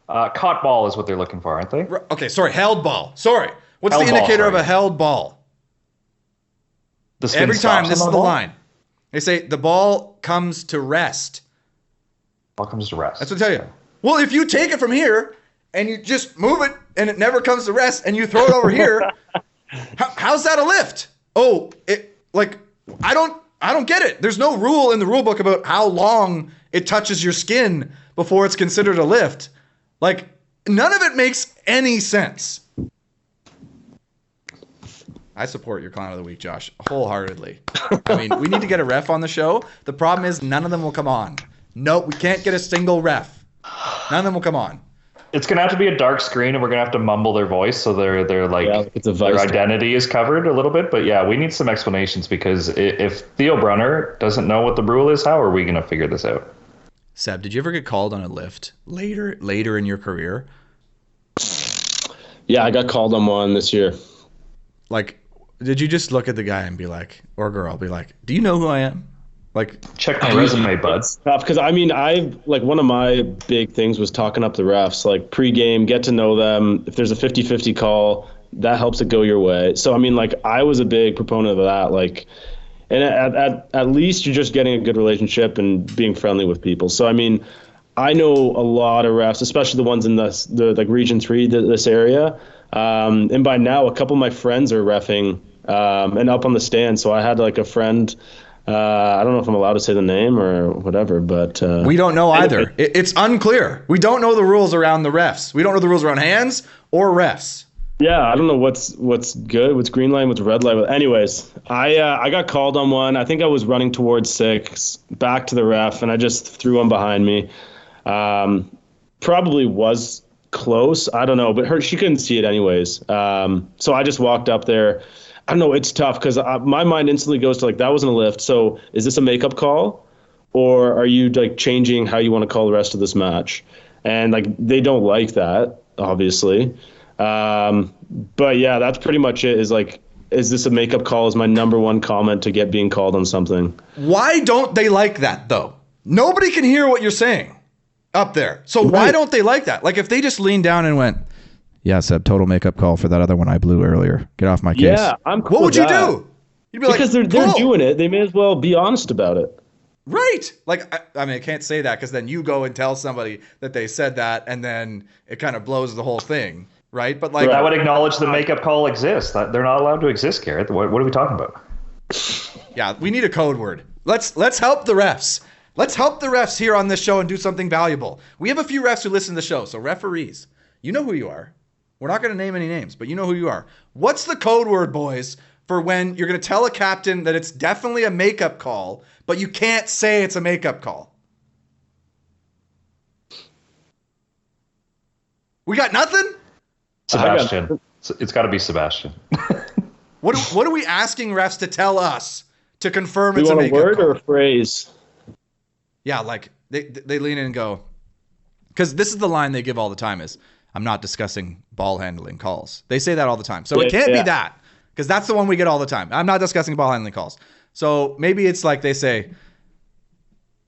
Caught ball is what they're looking for, aren't they? Okay, sorry, held ball. Sorry. What's the indicator of a held ball? The spin Every time, this is the ball? line. They say the ball comes to rest. Ball comes to rest. That's what I tell you. Well, if you take it from here and you just move it and it never comes to rest and you throw it over here, how's that a lift? Oh, I don't get it. There's no rule in the rule book about how long it touches your skin before it's considered a lift. Like, none of it makes any sense. I support your clown of the week, Josh, wholeheartedly. I mean, we need to get a ref on the show. The problem is none of them will come on. No, we can't get a single ref. None of them will come on. It's gonna have to be a dark screen, and we're gonna have to mumble their voice so they're like their identity is covered a little bit. But yeah, we need some explanations because if Theo Brunner doesn't know what the rule is, how are we gonna figure this out? Seb, did you ever get called on a lift later in your career? Yeah, I got called on one this year. Like, did you just look at the guy and be like, or girl, be like, do you know who I am? Like, check my resume, buds. Because I mean, one of my big things was talking up the refs, like pregame, get to know them. If there's a 50-50 call, that helps it go your way. So I mean, like, I was a big proponent of that. Like, and at least you're just getting a good relationship and being friendly with people. So I mean, I know a lot of refs, especially the ones in the like Region 3, this area. And by now, a couple of my friends are reffing and up on the stand. So I had like a friend. I don't know if I'm allowed to say the name or whatever, but we don't know either. It's unclear. We don't know the rules around the refs. We don't know the rules around hands or refs. Yeah, I don't know what's good, what's green line, what's red line. Anyways, I got called on one. I think I was running towards 6, back to the ref, and I just threw one behind me. Probably was close. I don't know, but she couldn't see it anyways. So I just walked up there. I don't know. It's tough because my mind instantly goes to like, that wasn't a lift. So is this a makeup call, or are you like changing how you want to call the rest of this match? And like, they don't like that, obviously. But yeah, that's pretty much it. Is like, is this a makeup call? Is my number one comment to get being called on something. Why don't they like that though? Nobody can hear what you're saying up there. So why don't they like that? Like if they just leaned down and went, yeah, Seb, total makeup call for that other one I blew earlier. Get off my case. Yeah, I'm cool. What would you do? You'd be because like, they're doing it. They may as well be honest about it. Right. Like, I mean, I can't say that because then you go and tell somebody that they said that and then it kind of blows the whole thing. Right. But like, that would acknowledge the makeup call exists. They're not allowed to exist, Garrett. What are we talking about? Yeah, we need a code word. Let's help the refs. Let's help the refs here on this show and do something valuable. We have a few refs who listen to the show. So referees, you know who you are. We're not going to name any names, but you know who you are. What's the code word, boys, for when you're going to tell a captain that it's definitely a makeup call, but you can't say it's a makeup call? We got nothing? Sebastian. It's got to be Sebastian. What are we asking refs to tell us to confirm it's a makeup call? You want a word or a phrase? Yeah, like they lean in and go, because this is the line they give all the time is, I'm not discussing ball handling calls. They say that all the time. So it can't be that, because that's the one we get all the time. I'm not discussing ball handling calls. So maybe it's like they say,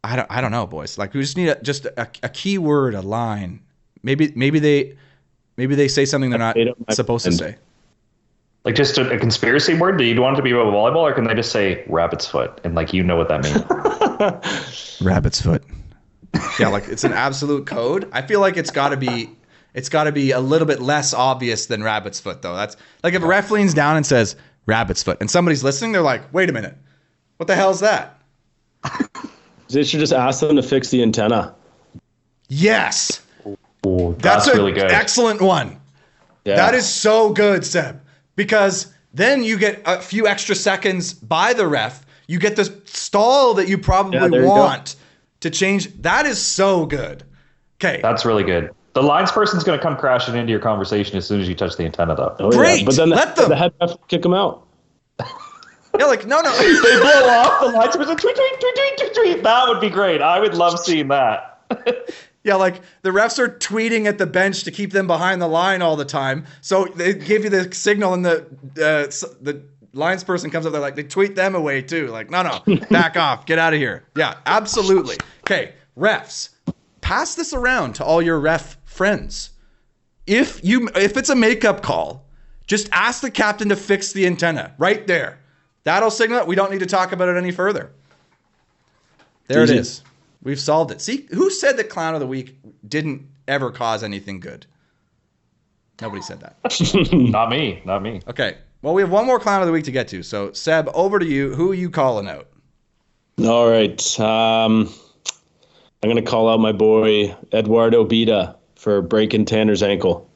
I don't know, boys. Like we just need a key word, a line. Maybe they say something they're not supposed to say. Like just a conspiracy word? Do you want it to be about volleyball, or can they just say rabbit's foot and like what that means? Rabbit's foot. Yeah, like it's an absolute code. I feel like it's got to be a little bit less obvious than rabbit's foot though. That's like if a ref leans down and says rabbit's foot and somebody's listening, they're like, "Wait a minute. What the hell's that?" They should just ask them to fix the antenna. Yes. Ooh, That's really good. Excellent one. Yeah. That is so good, Seb. Because then you get a few extra seconds by the ref. You get the stall that you probably want to change. That is so good. Okay. That's really good. The lines person's going to come crashing into your conversation as soon as you touch the antenna, though. Oh, great. Yeah. But then the head ref kick them out. Yeah, like, no. They blow off the lights. Tweet, tweet, tweet, tweet, tweet, tweet. That would be great. I would love seeing that. Yeah, like the refs are tweeting at the bench to keep them behind the line all the time. So they give you the signal, and the lines person comes up. They're like, they tweet them away too. Like, no, back off, get out of here. Yeah, absolutely. Okay, refs, pass this around to all your ref friends. If it's a makeup call, just ask the captain to fix the antenna right there. That'll signal it. We don't need to talk about it any further. There it is. We've solved it. See, who said that Clown of the Week didn't ever cause anything good? Nobody said that. Not me. Okay. Well, we have one more Clown of the Week to get to. So, Seb, over to you. Who are you calling out? All right. I'm going to call out my boy, Eduardo Bida, for breaking Tanner's ankle.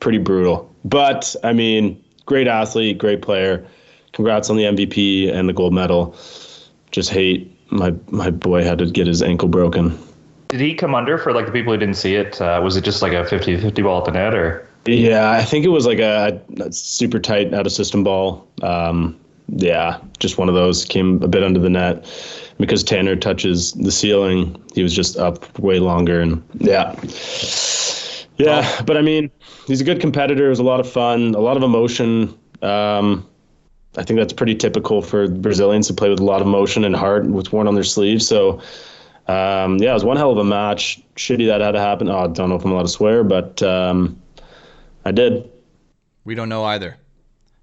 Pretty brutal. But, I mean, great athlete, great player. Congrats on the MVP and the gold medal. Just hate my boy had to get his ankle broken. Did he come under for like the people who didn't see it? Was it just like a 50-50 ball at the net, or? Yeah, I think it was like a super tight out of system ball. Yeah, just one of those came a bit under the net because Tanner touches the ceiling. He was just up way longer, and yeah. But I mean, he's a good competitor. It was a lot of fun, a lot of emotion. I think that's pretty typical for Brazilians to play with a lot of emotion and heart with worn on their sleeves. So, it was one hell of a match. Shitty that had to happen. Oh, I don't know if I'm allowed to swear, but I did. We don't know either.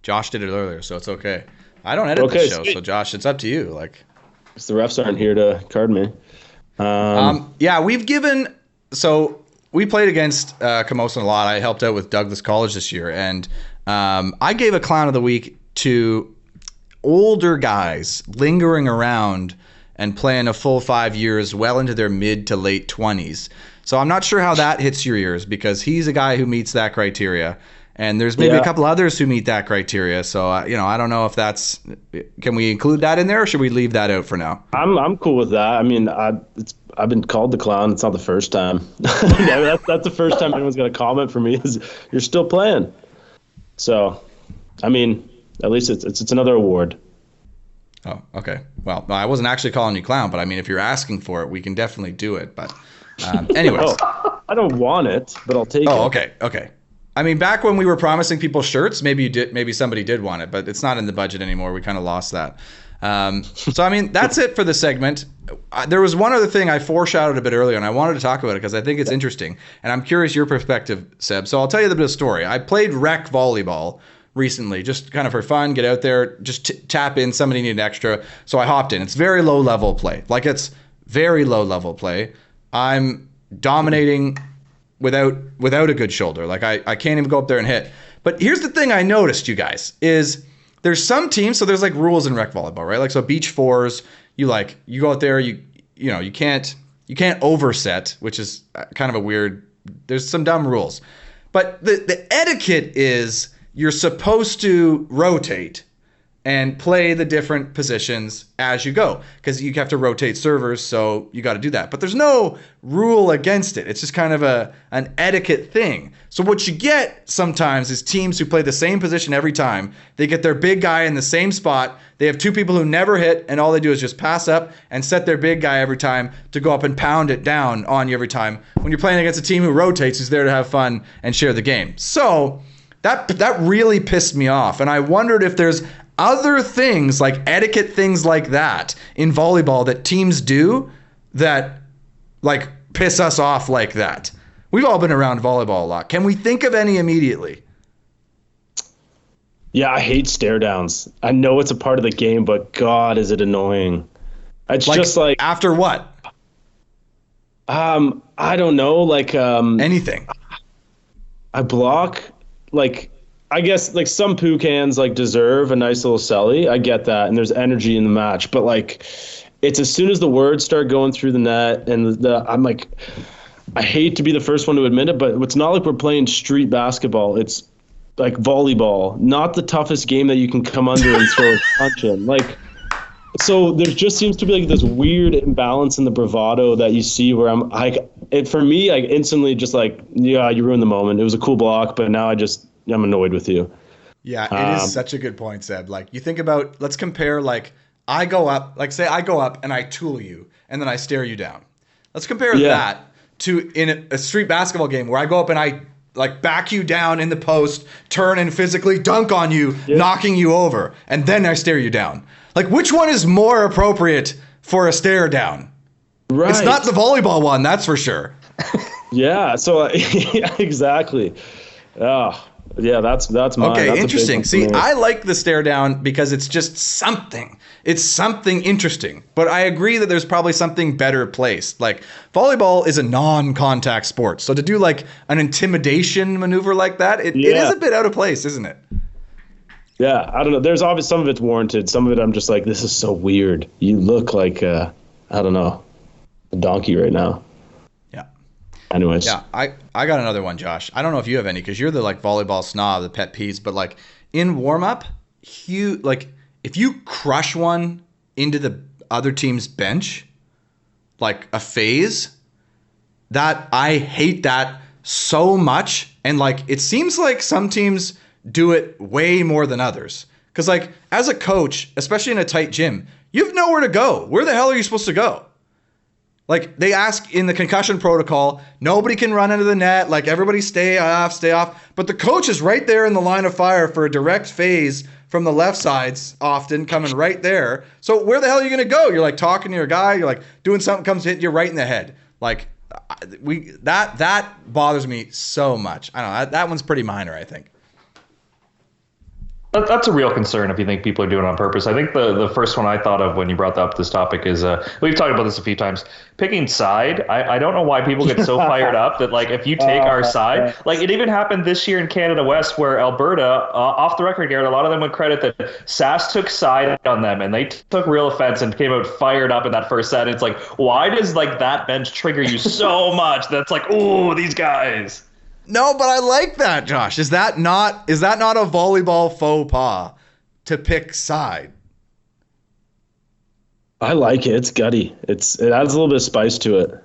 Josh did it earlier, so it's okay. I don't edit the show, so Josh, it's up to you. Like, the refs aren't here to card me. Yeah, we've given. So we played against Camosun a lot. I helped out with Douglas College this year, and I gave a Clown of the Week to older guys lingering around and playing a full 5 years well into their mid to late 20s. So I'm not sure how that hits your ears because he's a guy who meets that criteria. And there's maybe a couple others who meet that criteria. So, I don't know if that's – can we include that in there or should we leave that out for now? I'm cool with that. I mean, I've been called the clown. It's not the first time. That's the first time anyone's going to comment for me is you're still playing. So, I mean – at least it's another award. Oh, okay. Well, no, I wasn't actually calling you clown, but I mean, if you're asking for it, we can definitely do it. But anyways. I don't want it, but I'll take it. Oh, okay. I mean, back when we were promising people shirts, maybe somebody did want it, but it's not in the budget anymore. We kind of lost that. So, I mean, that's it for the segment. There was one other thing I foreshadowed a bit earlier, and I wanted to talk about it because I think it's interesting. And I'm curious your perspective, Seb. So I'll tell you the bit of story. I played rec volleyball recently, just kind of for fun, get out there, just tap in, somebody needed extra. So I hopped in. It's very low level play. Like it's very low level play. I'm dominating without a good shoulder. Like I can't even go up there and hit. But here's the thing I noticed, you guys, is there's some teams, so there's like rules in rec volleyball, right? Like so beach fours, you go out there, you can't overset, which is kind of a weird, there's some dumb rules. But the etiquette is you're supposed to rotate and play the different positions as you go because you have to rotate servers, so you got to do that. But there's no rule against it. It's just kind of an etiquette thing. So what you get sometimes is teams who play the same position every time. They get their big guy in the same spot. They have two people who never hit, and all they do is just pass up and set their big guy every time to go up and pound it down on you every time. When you're playing against a team who rotates, who's there to have fun and share the game. So that really pissed me off, and I wondered if there's other things like etiquette things like that in volleyball that teams do that like piss us off like that. We've all been around volleyball a lot. Can we think of any immediately? Yeah, I hate stare downs. I know it's a part of the game, but God, is it annoying. It's just like after what? I don't know, like Anything. I block, like, I guess like some poo cans like deserve a nice little celly. I get that, and there's energy in the match, but like it's as soon as the words start going through the net and I'm like, I hate to be the first one to admit it, but it's not like we're playing street basketball. It's like volleyball, not the toughest game that you can come under and throw a punch in. Like, so there just seems to be like this weird imbalance in the bravado that you see where I'm like, for me, I instantly just like, yeah, you ruined the moment. It was a cool block, but now I'm annoyed with you. Yeah, it is such a good point, Seb. Like, you think about, let's compare, like, I go up, like, say I go up and I tool you and then I stare you down. Let's compare that to in a street basketball game where I go up and I, like, back you down in the post, turn and physically dunk on you, knocking you over, and then I stare you down. Like, which one is more appropriate for a stare down? Right. It's not the volleyball one, that's for sure. Yeah, so yeah, exactly. Oh, yeah, that's mine. Okay, that's interesting. See, I like the stare down because it's just something. It's something interesting. But I agree that there's probably something better placed. Like, volleyball is a non-contact sport. So to do like an intimidation maneuver like that, it is a bit out of place, isn't it? Yeah, I don't know. There's obviously some of it's warranted. Some of it I'm just like, this is so weird. You look like, I don't know, a donkey right now. Yeah. Anyways. Yeah, I got another one, Josh. I don't know if you have any because you're the like volleyball snob, the pet peeves. But like in warm up, if you crush one into the other team's bench, like a phase, that I hate that so much. And like it seems like some teams do it way more than others. Because like as a coach, especially in a tight gym, you have nowhere to go. Where the hell are you supposed to go? Like they ask in the concussion protocol, nobody can run into the net. Like everybody stay off. But the coach is right there in the line of fire for a direct phase from the left sides, often coming right there. So where the hell are you going to go? You're like talking to your guy. You're like doing something, comes hit you right in the head. Like that bothers me so much. I don't know. That one's pretty minor, I think. That's a real concern if you think people are doing it on purpose. I think the first one I thought of when you brought up this topic is, we've talked about this a few times, picking side. I don't know why people get so fired up that, like, if you take our side, like it even happened this year in Canada West where Alberta, off the record, Garrett, a lot of them would credit that SAS took side on them and they took real offense and came out fired up in that first set. It's like, why does like that bench trigger you so much that's like, ooh, these guys? No, but I like that, Josh. Is that not a volleyball faux pas to pick side? I like it. It's gutty. It adds a little bit of spice to it.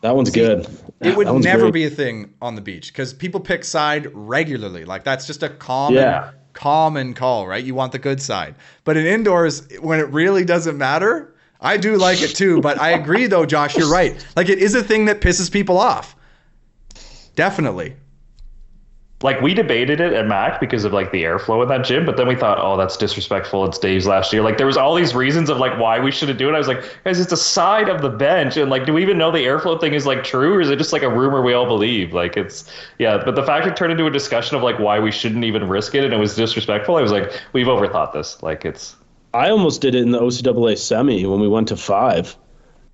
That one's good. It would never be a thing on the beach because people pick side regularly. Like that's just a common call, right? You want the good side. But in indoors, when it really doesn't matter, I do like it too. But I agree though, Josh, you're right. Like it is a thing that pisses people off. Definitely. Like we debated it at Mac because of like the airflow in that gym, but then we thought, oh, that's disrespectful. It's Dave's last year. Like there was all these reasons of like why we shouldn't do it. I was like, guys, it's a side of the bench, and like, do we even know the airflow thing is like true, or is it just like a rumor we all believe? Like it's but the fact it turned into a discussion of like why we shouldn't even risk it and it was disrespectful. I was like, we've overthought this. Like it's. I almost did it in the OCAA semi when we went to 5.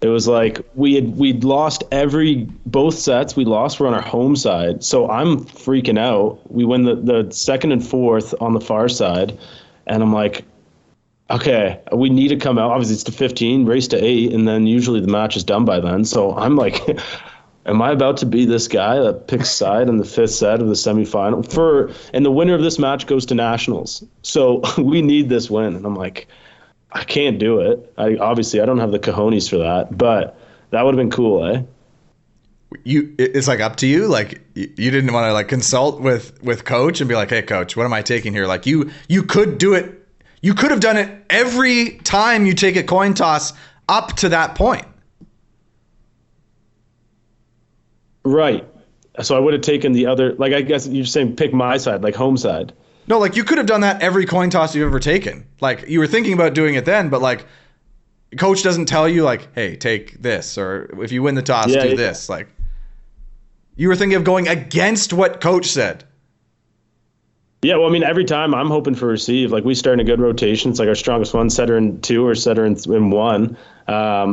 It was like we'd lost both sets we lost were on our home side. So I'm freaking out. We win the second and fourth on the far side. And I'm like, okay, we need to come out. Obviously it's to 15, race to 8. And then usually the match is done by then. So I'm like, am I about to be this guy that picks side in the 5th set of the semifinal and the winner of this match goes to nationals. So we need this win. And I'm like, I can't do it. I don't have the cojones for that, but that would have been cool, eh? It's like up to you. Like you didn't want to like consult with coach and be like, hey coach, what am I taking here? Like you could do it. You could have done it every time you take a coin toss up to that point. Right. So I would have taken the other, like, I guess you're saying pick my side, like home side. No, like you could have done that every coin toss you've ever taken. Like you were thinking about doing it then, but like coach doesn't tell you like, hey, take this, or if you win the toss, do this. Like, You were thinking of going against what coach said. Yeah, well, I mean, every time I'm hoping for receive. Like, we start in a good rotation. It's like our strongest one, setter in 2 or setter in 1.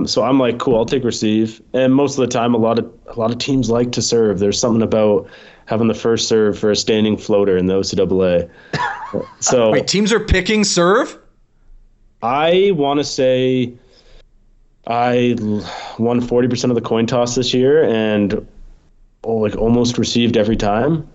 So I'm like, cool, I'll take receive. And most of the time, a lot of teams like to serve. There's something about having the first serve for a standing floater in the OCAA. So wait, teams are picking serve? I want to say I won 40% of the coin toss this year and almost received every time.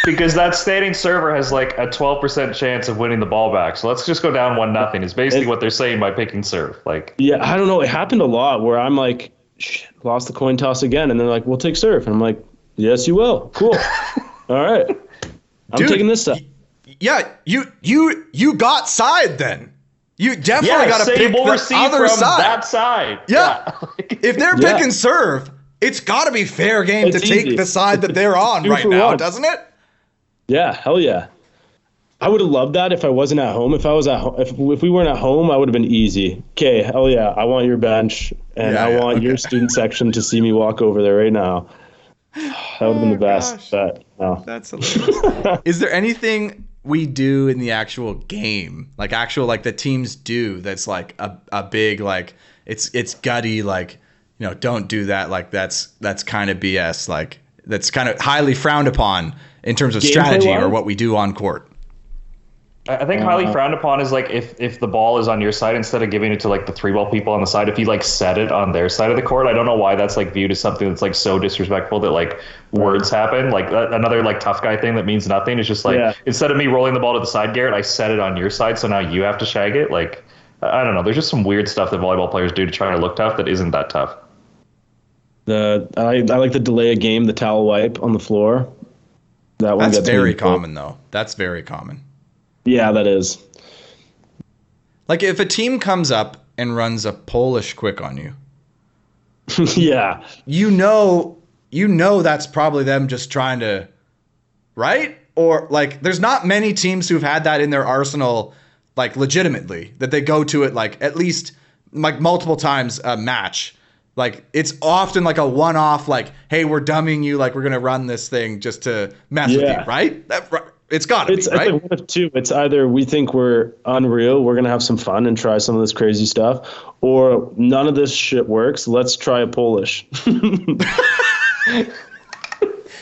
Because that standing server has like a 12% chance of winning the ball back. So let's just go down 1-0 is basically what they're saying by picking serve. Like, yeah, I don't know. It happened a lot where I'm like, shit, lost the coin toss again. And they're like, we'll take serve. And I'm like, yes, you will. Cool. All right. I'm taking this stuff. Yeah, you got side then. You definitely got to pick we'll the other from side. that side. Yeah. If they're picking serve, it's got to be fair game to take the side that they're on right now, doesn't it? Yeah, hell yeah. I would have loved that if I wasn't at home. If I was at home, if we weren't at home, I would have been easy. Okay, hell yeah. I want your bench, and I want your student section to see me walk over there right now. That would have been the best. But no. That's hilarious. Is there anything we do in the actual game, like the teams do, that's like a big, like it's gutty, like, you know, don't do that, like that's kind of BS, like that's kind of highly frowned upon in terms of strategy or what we do on court? I think highly frowned upon is like if the ball is on your side, instead of giving it to like the 3-ball people on the side, if you like set it on their side of the court. I don't know why that's like viewed as something that's like so disrespectful that like words happen. Like another like tough guy thing that means nothing is just like, instead of me rolling the ball to the side, Garrett, I set it on your side, so now you have to shag it. Like, I don't know. There's just some weird stuff that volleyball players do to try to look tough that isn't that tough. I like the delay a game, the towel wipe on the floor. That's very common, though. That's very common. Yeah, that is. Like, if a team comes up and runs a Polish quick on you, yeah, you know that's probably them just trying to, right? Or like, there's not many teams who've had that in their arsenal, like legitimately, that they go to it like at least like multiple times a match. Like, it's often like a one-off, like, hey, we're dumbing you, like, we're going to run this thing just to mess with you, right? It's got to be, right? It's like one of two. It's either we think we're unreal, we're going to have some fun and try some of this crazy stuff, or none of this shit works, let's try a Polish. You're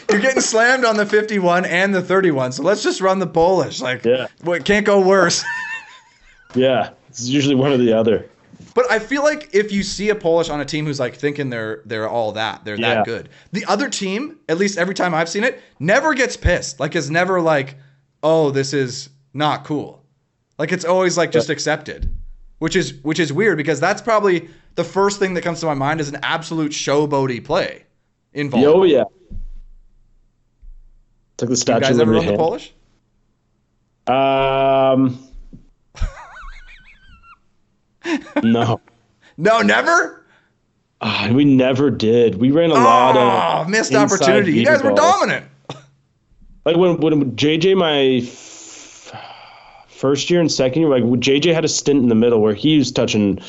getting slammed on the 51 and the 31, so let's just run the Polish. Like, it can't go worse. Yeah, it's usually one or the other. But I feel like if you see a Polish on a team who's like thinking they're all that, they're that good, the other team, at least every time I've seen it, never gets pissed. Like, is never like, oh, this is not cool. Like, it's always like just accepted, which is weird, because that's probably the first thing that comes to my mind is an absolute showboaty play in volleyball. Oh yeah. It's like the statue. You guys ever run the Polish? No. No, never? We never did. We ran a lot of missed opportunity. You guys were dominant. Like when JJ, my first year and second year, like JJ had a stint in the middle where he was touching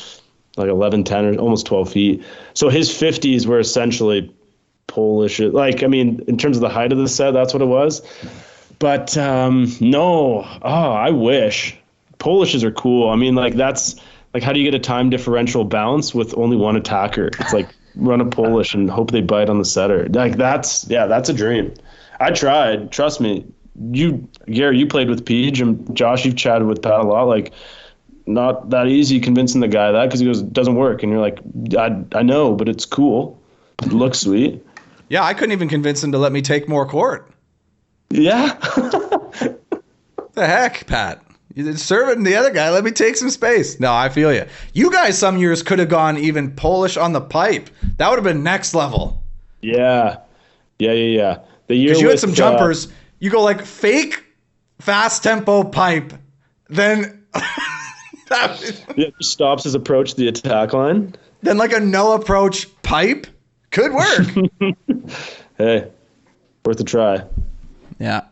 like 11, 10, or almost 12 feet. So his 50s were essentially Polish. Like, I mean, in terms of the height of the set, that's what it was. But no. I wish. Polishes are cool. I mean, like, that's like, how do you get a time differential balance with only one attacker? It's like run a Polish and hope they bite on the setter. Like, that's a dream. I tried. Trust me. Gary, you played with Peach, and Josh, you've chatted with Pat a lot. Like, not that easy convincing the guy that, because he goes, it doesn't work. And you're like, I know, but it's cool. It looks sweet. Yeah, I couldn't even convince him to let me take more court. Yeah. The heck, Pat? You're serving the other guy. Let me take some space. No, I feel you. You guys some years could have gone even Polish on the pipe. That would have been next level. Yeah. The year because you had some jumpers. You go like fake fast tempo pipe. Then just stops his approach to the attack line. Then like a no approach pipe. Could work. Hey, worth a try. Yeah.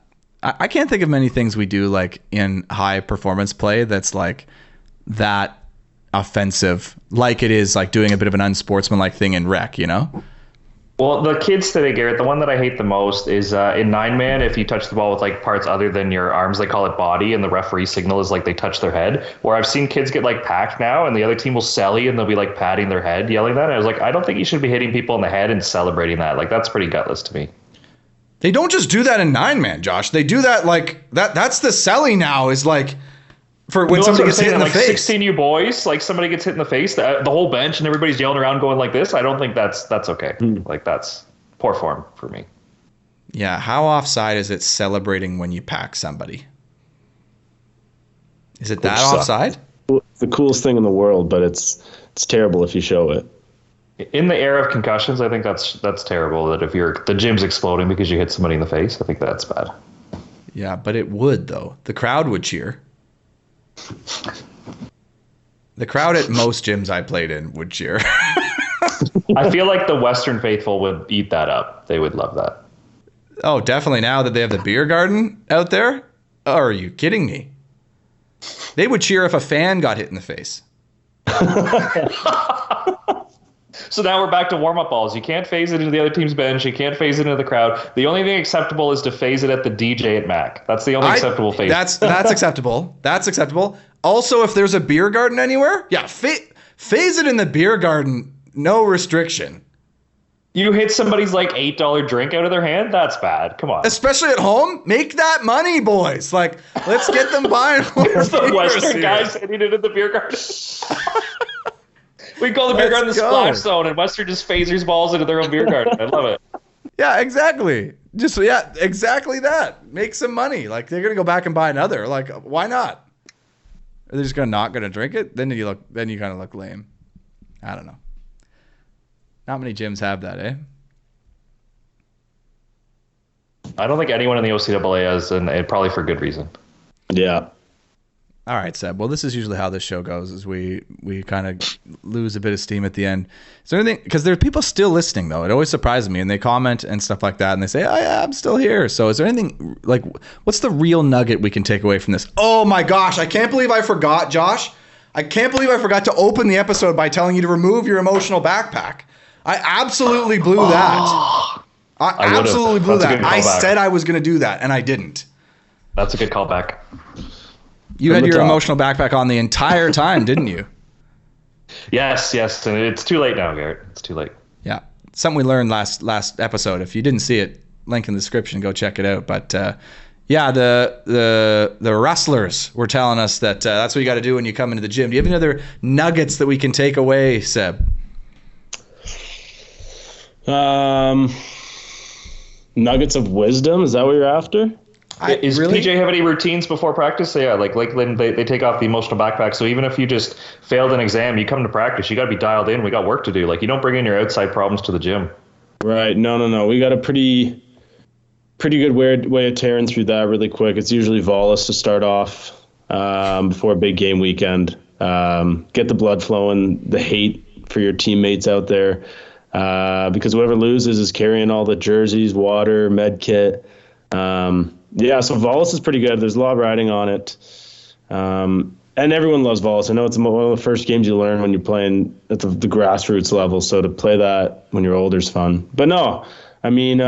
I can't think of many things we do like in high performance play that's like that offensive, like it is like doing a bit of an unsportsmanlike thing in rec, you know? Well, the kids today, Garrett, the one that I hate the most is in 9-man, if you touch the ball with like parts other than your arms, they call it body, and the referee signal is like they touch their head. Where I've seen kids get like packed now, and the other team will sally, and they'll be like patting their head, yelling that. And I was like, I don't think you should be hitting people in the head and celebrating that. Like, that's pretty gutless to me. They don't just do that in 9-man, Josh. They do that like that. That's the selling now is like for when somebody gets hit in the face. 16 you boys, like somebody gets hit in the face, the whole bench and everybody's yelling around going like this. I don't think that's okay. Like that's poor form for me. Yeah, how offside is it celebrating when you pack somebody? Is it that offside? It's the coolest thing in the world, but it's terrible if you show it. In the era of concussions, I think that's terrible. That if the gym's exploding because you hit somebody in the face, I think that's bad. Yeah, but it would though. The crowd would cheer. The crowd at most gyms I played in would cheer. I feel like the Western faithful would eat that up. They would love that. Oh, definitely now that they have the beer garden out there. Oh, are you kidding me? They would cheer if a fan got hit in the face. So now we're back to warm-up balls. You can't phase it into the other team's bench. You can't phase it into the crowd. The only thing acceptable is to phase it at the DJ at Mac. That's the only acceptable phase. That's acceptable. That's acceptable. Also, if there's a beer garden anywhere, yeah, phase it in the beer garden. No restriction. You hit somebody's like $8 drink out of their hand? That's bad. Come on. Especially at home. Make that money, boys. Like, let's get them buying. The Western guys hitting it in the beer garden. We call the beer garden the splash zone, and Western just phasers balls into their own beer garden. I love it. Yeah, exactly. Exactly that. Make some money. Like, they're gonna go back and buy another. Like, why not? Are they just not gonna drink it? Then you kind of look lame. I don't know. Not many gyms have that, eh? I don't think anyone in the OCAA has, and probably for good reason. Yeah. All right, Seb. Well, this is usually how this show goes, is we kind of lose a bit of steam at the end. Is there anything, because there are people still listening, though. It always surprises me, and they comment and stuff like that, and they say, oh, yeah, I'm still here. So is there anything, like, what's the real nugget we can take away from this? Oh, my gosh. I can't believe I forgot, Josh. I can't believe I forgot to open the episode by telling you to remove your emotional backpack. I absolutely blew that. I absolutely blew that. I said I was going to do that, and I didn't. That's a good callback. You had your emotional backpack on the entire time, didn't you? Yes. And it's too late now, Garrett. It's too late. Yeah. Something we learned last episode. If you didn't see it, link in the description, go check it out. But yeah, the wrestlers were telling us that that's what you got to do when you come into the gym. Do you have any other nuggets that we can take away, Seb? Nuggets of wisdom? Is that what you're after? Is really? PJ have any routines before practice? So yeah, like Lynn, they take off the emotional backpack. So even if you just failed an exam, you come to practice, you got to be dialed in. We got work to do. Like, you don't bring in your outside problems to the gym. Right. No. We got a pretty good way of tearing through that really quick. It's usually Volleys to start off before a big game weekend. Get the blood flowing, the hate for your teammates out there. Because whoever loses is carrying all the jerseys, water, med kit. Yeah, so Volleys is pretty good. There's a lot riding on it. And everyone loves Volleys. I know it's one of the first games you learn when you're playing at the grassroots level. So to play that when you're older is fun. But no, I mean,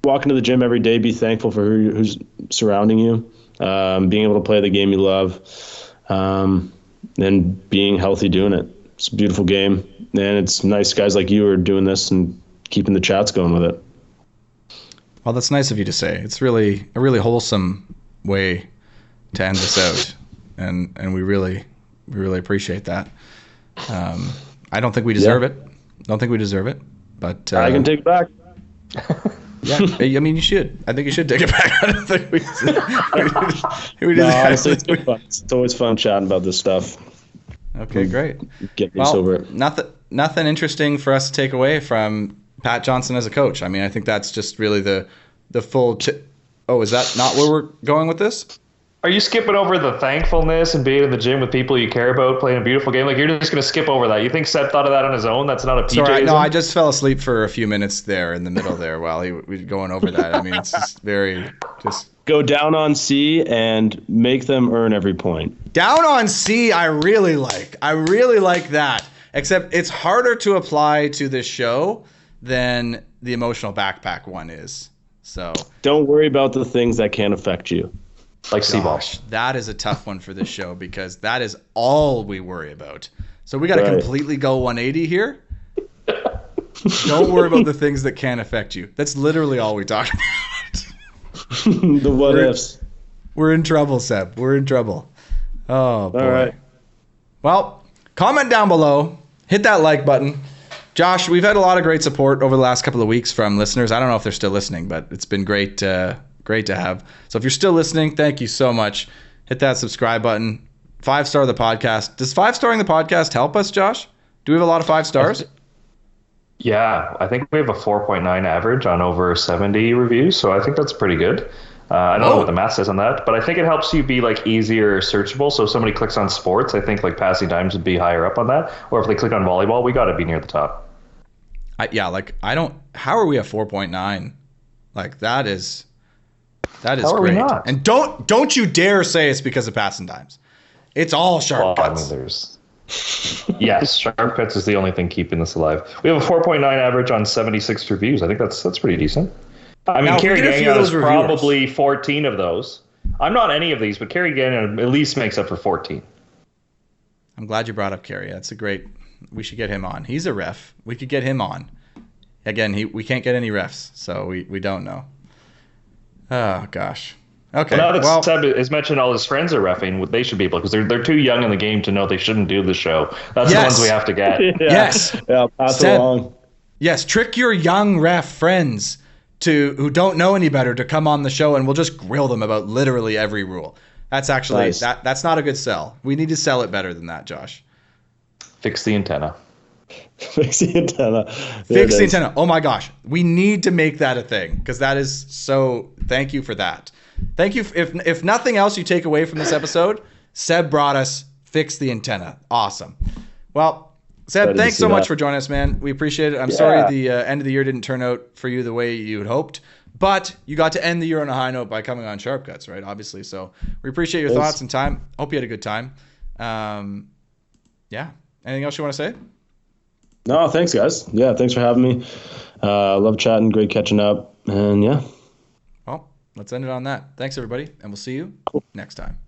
walk into the gym every day, be thankful for who's surrounding you, being able to play the game you love, and being healthy doing it. It's a beautiful game. And it's nice guys like you are doing this and keeping the chats going with it. Well, that's nice of you to say. It's really a really wholesome way to end this out, and we really appreciate that. I don't think we deserve it. Don't think we deserve it, but I can take it back. Yeah, I mean, you should. I think you should take it back. I don't think honestly, it's good fun. It's always fun chatting about this stuff. Okay, great. Get me sober. Nothing interesting for us to take away from Pat Johnson as a coach. I mean, I think that's just really the full. Oh, is that not where we're going with this? Are you skipping over the thankfulness and being in the gym with people you care about, playing a beautiful game? Like, you're just going to skip over that. You think Seb thought of that on his own? That's not a PJ. Sorry, no, I just fell asleep for a few minutes there in the middle there while we were going over that. I mean, it's just go down on C and make them earn every point. Down on C, I really like that. Except it's harder to apply to this show than the emotional backpack one is. So Don't worry about the things that can affect you. Like C-ball. gosh, that is a tough one for this show because that is all we worry about. So we got to Right. completely go 180 here. Don't worry about the things that can affect you. That's literally all we talk about. The what ifs. We're in trouble, Seb. We're in trouble. Oh, boy. All right. Well, comment down below. Hit that like button. Josh, we've had a lot of great support over the last couple of weeks from listeners. I don't know if they're still listening, but it's been great to have. So if you're still listening, thank you so much. Hit that subscribe button. 5-star the podcast. Does 5-starring the podcast help us, Josh? Do we have a lot of 5 stars? Yeah, I think we have a 4.9 average on over 70 reviews, so I think that's pretty good. I don't know what the math says on that, but I think it helps you be like easier searchable. So if somebody clicks on sports, I think like Passin Dimes would be higher up on that. Or if they click on volleyball, we got to be near the top. How are we at 4.9? Like that is How are great. we not? And don't you dare say it's because of Passin Dimes. It's all sharp Well, I cuts. mean, there's yes, sharp cuts is the only thing keeping this alive. We have a 4.9 average on 76 reviews. I think that's pretty decent. I mean, Now, if we Carrie get a few Gagnon of is those reviewers- probably 14 of those. I'm not any of these, but Carrie Gagnon at least makes up for 14. I'm glad you brought up Kerry. We should get him on. He's a ref. We could get him on. Again, we can't get any refs, so we don't know. Oh, gosh. Okay. Well, now that Well, Seb has mentioned all his friends are reffing, they should be able, because they're too young in the game to know they shouldn't do the show. That's the Yes. ones we have to get. Yeah. Yes. Yeah, pass it Seb. along. yes, trick your young ref friends who don't know any better to come on the show, and we'll just grill them about literally every rule. That's actually Nice. that's not a good sell. We need to sell it better than that, Josh. Fix the antenna. Fix the antenna. Fix the antenna. Oh my gosh. We need to make that a thing because that is so. Thank you for that. Thank you. If nothing else you take away from this episode, Seb brought us Fix the Antenna. Awesome. Well, Seb, Excited to thanks see so much that. for joining us, man. We appreciate it. I'm sorry the end of the year didn't turn out for you the way you had hoped, but you got to end the year on a high note by coming on Sharp Cuts, right? Obviously. So we appreciate your thoughts and time. Hope you had a good time. Yeah. Anything else you want to say? No, thanks, guys. Yeah, thanks for having me. Love chatting. Great catching up. And yeah. Well, let's end it on that. Thanks, everybody, and we'll see you next time.